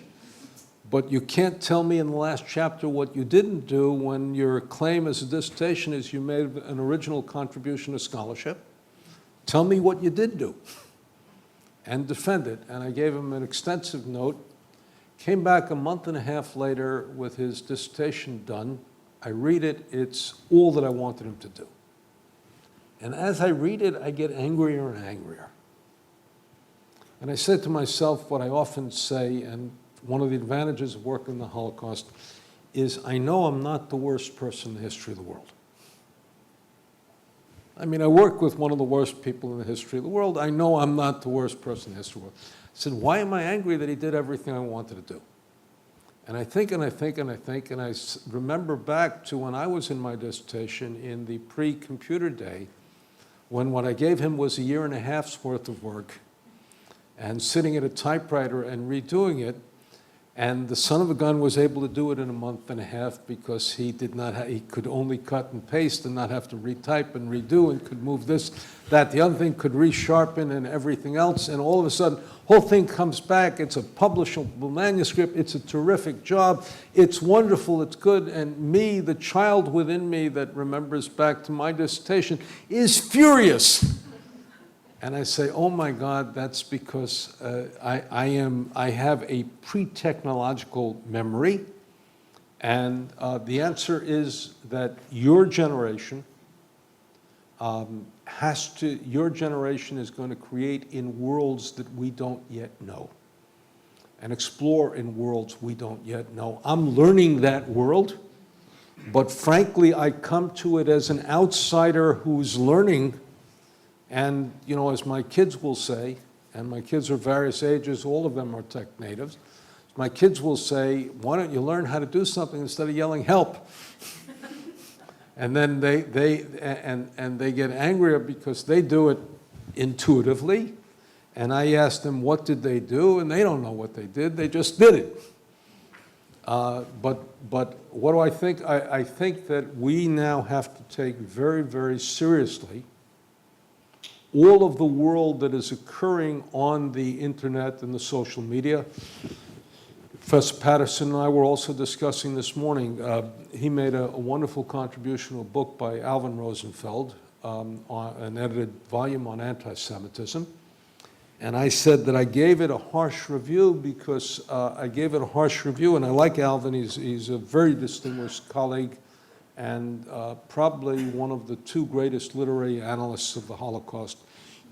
But you can't tell me in the last chapter what you didn't do when your claim as a dissertation is you made an original contribution to scholarship. Tell me what you did do and defend it. And I gave him an extensive note. Came back a month and a half later with his dissertation done. I read it, it's all that I wanted him to do. And as I read it, I get angrier and angrier. And I said to myself what I often say, and one of the advantages of working in the Holocaust is I know I'm not the worst person in the history of the world. I mean, I work with one of the worst people in the history of the world. I know I'm not the worst person in the history of the world. I said, why am I angry that he did everything I wanted to do? And I think, and I think, and I think, and I remember back to when I was in my dissertation in the pre-computer day, when what I gave him was 1.5 years worth of work, and sitting at a typewriter and redoing it, and the son of a gun was able to do it in 1.5 months because he could only cut and paste and not have to retype and redo, and could move this, that, the other thing, could resharpen and everything else, and all of a sudden, whole thing comes back, it's a publishable manuscript, it's a terrific job, it's wonderful, it's good, and me, the child within me that remembers back to my dissertation, is furious. And I say, oh my God, that's because I have a pre-technological memory. And the answer is that your generation your generation is going to create in worlds that we don't yet know, and explore in worlds we don't yet know. I'm learning that world, but frankly, I come to it as an outsider who's learning. And, you know, as my kids will say, and my kids are various ages, all of them are tech natives, my kids will say, why don't you learn how to do something instead of yelling help? And then they get angrier because they do it intuitively. And I ask them, what did they do? And they don't know what they did. They just did it. But what do I think? I think that we now have to take very, very seriously all of the world that is occurring on the internet and the social media. Professor Patterson and I were also discussing this morning. He made a wonderful contribution to a book by Alvin Rosenfeld, on an edited volume on anti-Semitism. And I said that I gave it a harsh review because I gave it a harsh review, and I like Alvin. He's a very distinguished colleague and probably one of the 2 greatest literary analysts of the Holocaust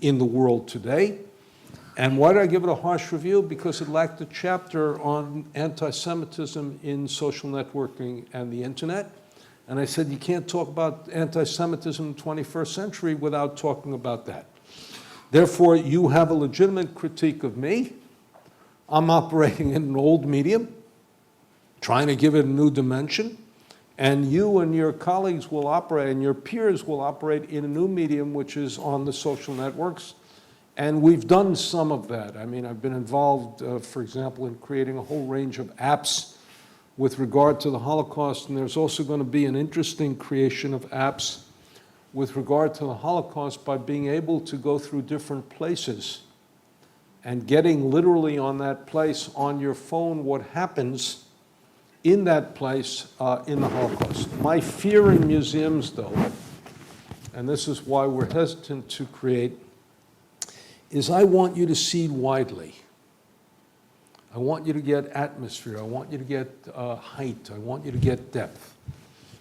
in the world today. And why did I give it a harsh review? Because it lacked a chapter on anti-Semitism in social networking and the internet. And I said, you can't talk about anti-Semitism in the 21st century without talking about that. Therefore, you have a legitimate critique of me. I'm operating in an old medium, trying to give it a new dimension. And you and your colleagues will operate, and your peers will operate in a new medium, which is on the social networks. And we've done some of that. I mean, I've been involved, for example, in creating a whole range of apps with regard to the Holocaust, and there's also going to be an interesting creation of apps with regard to the Holocaust by being able to go through different places and getting literally on that place on your phone what happens in that place in the Holocaust. My fear in museums, though, and this is why we're hesitant to create, is I want you to see widely. I want you to get atmosphere. I want you to get height. I want you to get depth.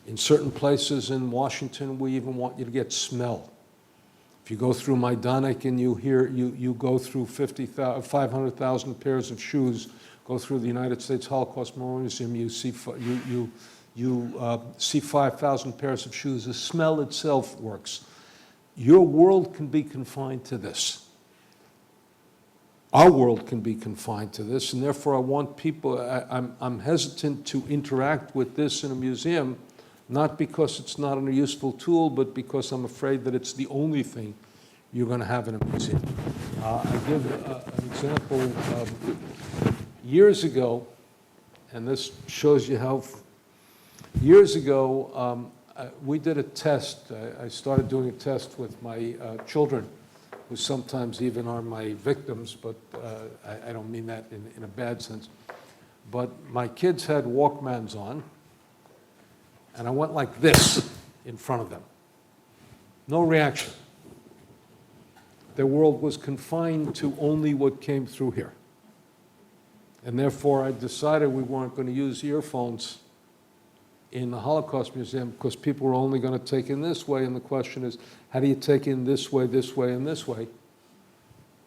In certain places in Washington, we even want you to get smell. If you go through Majdanek and you go through 500,000 pairs of shoes, go through the United States Holocaust Memorial Museum, you see 5,000 pairs of shoes. The smell itself works. Your world can be confined to this. Our world can be confined to this, and therefore I want people, I'm hesitant to interact with this in a museum, not because it's not a useful tool, but because I'm afraid that it's the only thing you're going to have in a museum. I give an example. Years ago, and this shows you how, years ago, we did a test. I started doing a test with my children, who sometimes even are my victims, but I don't mean that in a bad sense. But my kids had Walkmans on, and I went like this in front of them. No reaction. Their world was confined to only what came through here. And therefore, I decided we weren't going to use earphones in the Holocaust Museum because people were only going to take in this way, and the question is, how do you take in this way, and this way?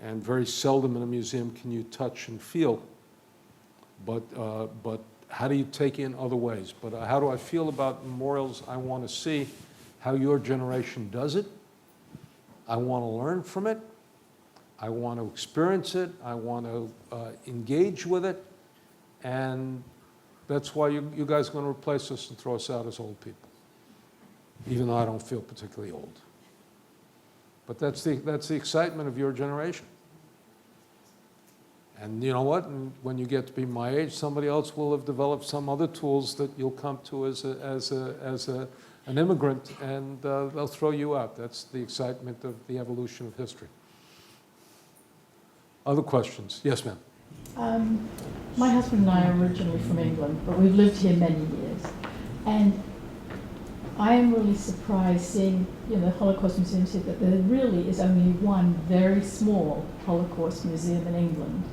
And very seldom in a museum can you touch and feel, but how do you take in other ways? But how do I feel about memorials? I want to see how your generation does it. I want to learn from it. I want to experience it. I want to engage with it. And that's why you guys are going to replace us and throw us out as old people, even though I don't feel particularly old. But that's the excitement of your generation. And you know what? And when you get to be my age, somebody else will have developed some other tools that you'll come to as an immigrant, and they'll throw you out. That's the excitement of the evolution of history. Other questions? Yes, ma'am. My husband and I are originally from England, but we've lived here many years. And I am really surprised seeing, the Holocaust museums here, that there really is only one very small Holocaust museum in England,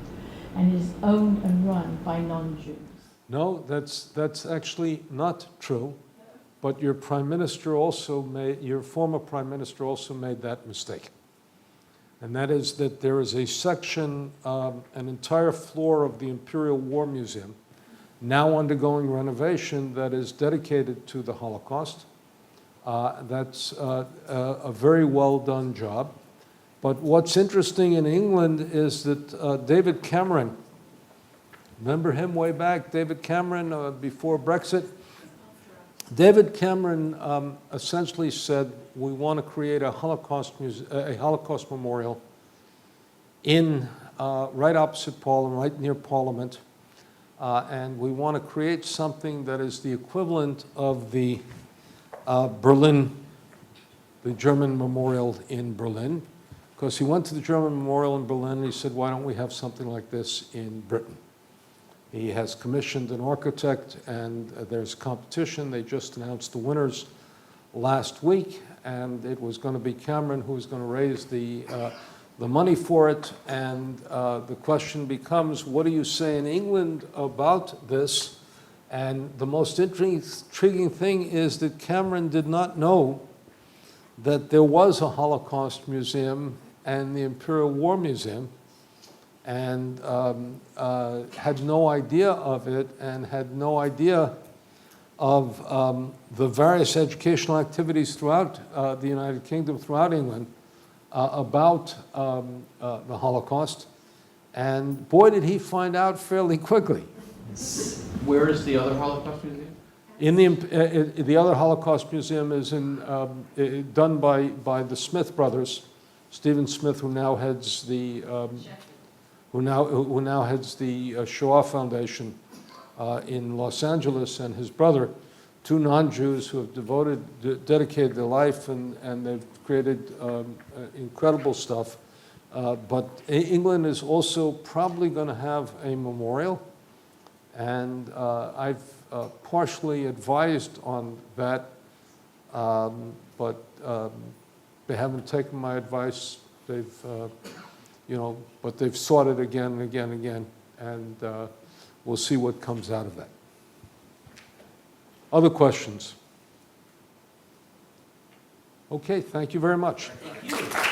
and it is owned and run by non-Jews. No, that's actually not true. But your prime minister also your former prime minister also made that mistake. And that is that there is a section, an entire floor of the Imperial War Museum, now undergoing renovation, that is dedicated to the Holocaust. That's a very well done job. But what's interesting in England is that David Cameron, remember him way back, David Cameron, before Brexit? David Cameron essentially said, we want to create a Holocaust memorial in right opposite Parliament, right near Parliament, and we want to create something that is the equivalent of the Berlin, the German memorial in Berlin, because he went to the German memorial in Berlin and he said, why don't we have something like this in Britain? He has commissioned an architect, and there's competition. They just announced the winners last week, and it was going to be Cameron who was going to raise the money for it. And the question becomes, what do you say in England about this? And the most intriguing thing is that Cameron did not know that there was a Holocaust museum and the Imperial War Museum, and had no idea of it, and had no idea of the various educational activities throughout the United Kingdom, throughout England, about the Holocaust. And boy, did he find out fairly quickly. Where is the other Holocaust museum? In the other Holocaust museum is done by the Smith brothers, Stephen Smith, who now heads the who now heads the Shoah Foundation in Los Angeles, and his brother, two non-Jews who have dedicated their life, and they've created incredible stuff. But England is also probably going to have a memorial, and I've partially advised on that, but they haven't taken my advice. They've, but they've sought it again and again and again, and we'll see what comes out of that. Other questions? Okay, thank you very much. Thank you.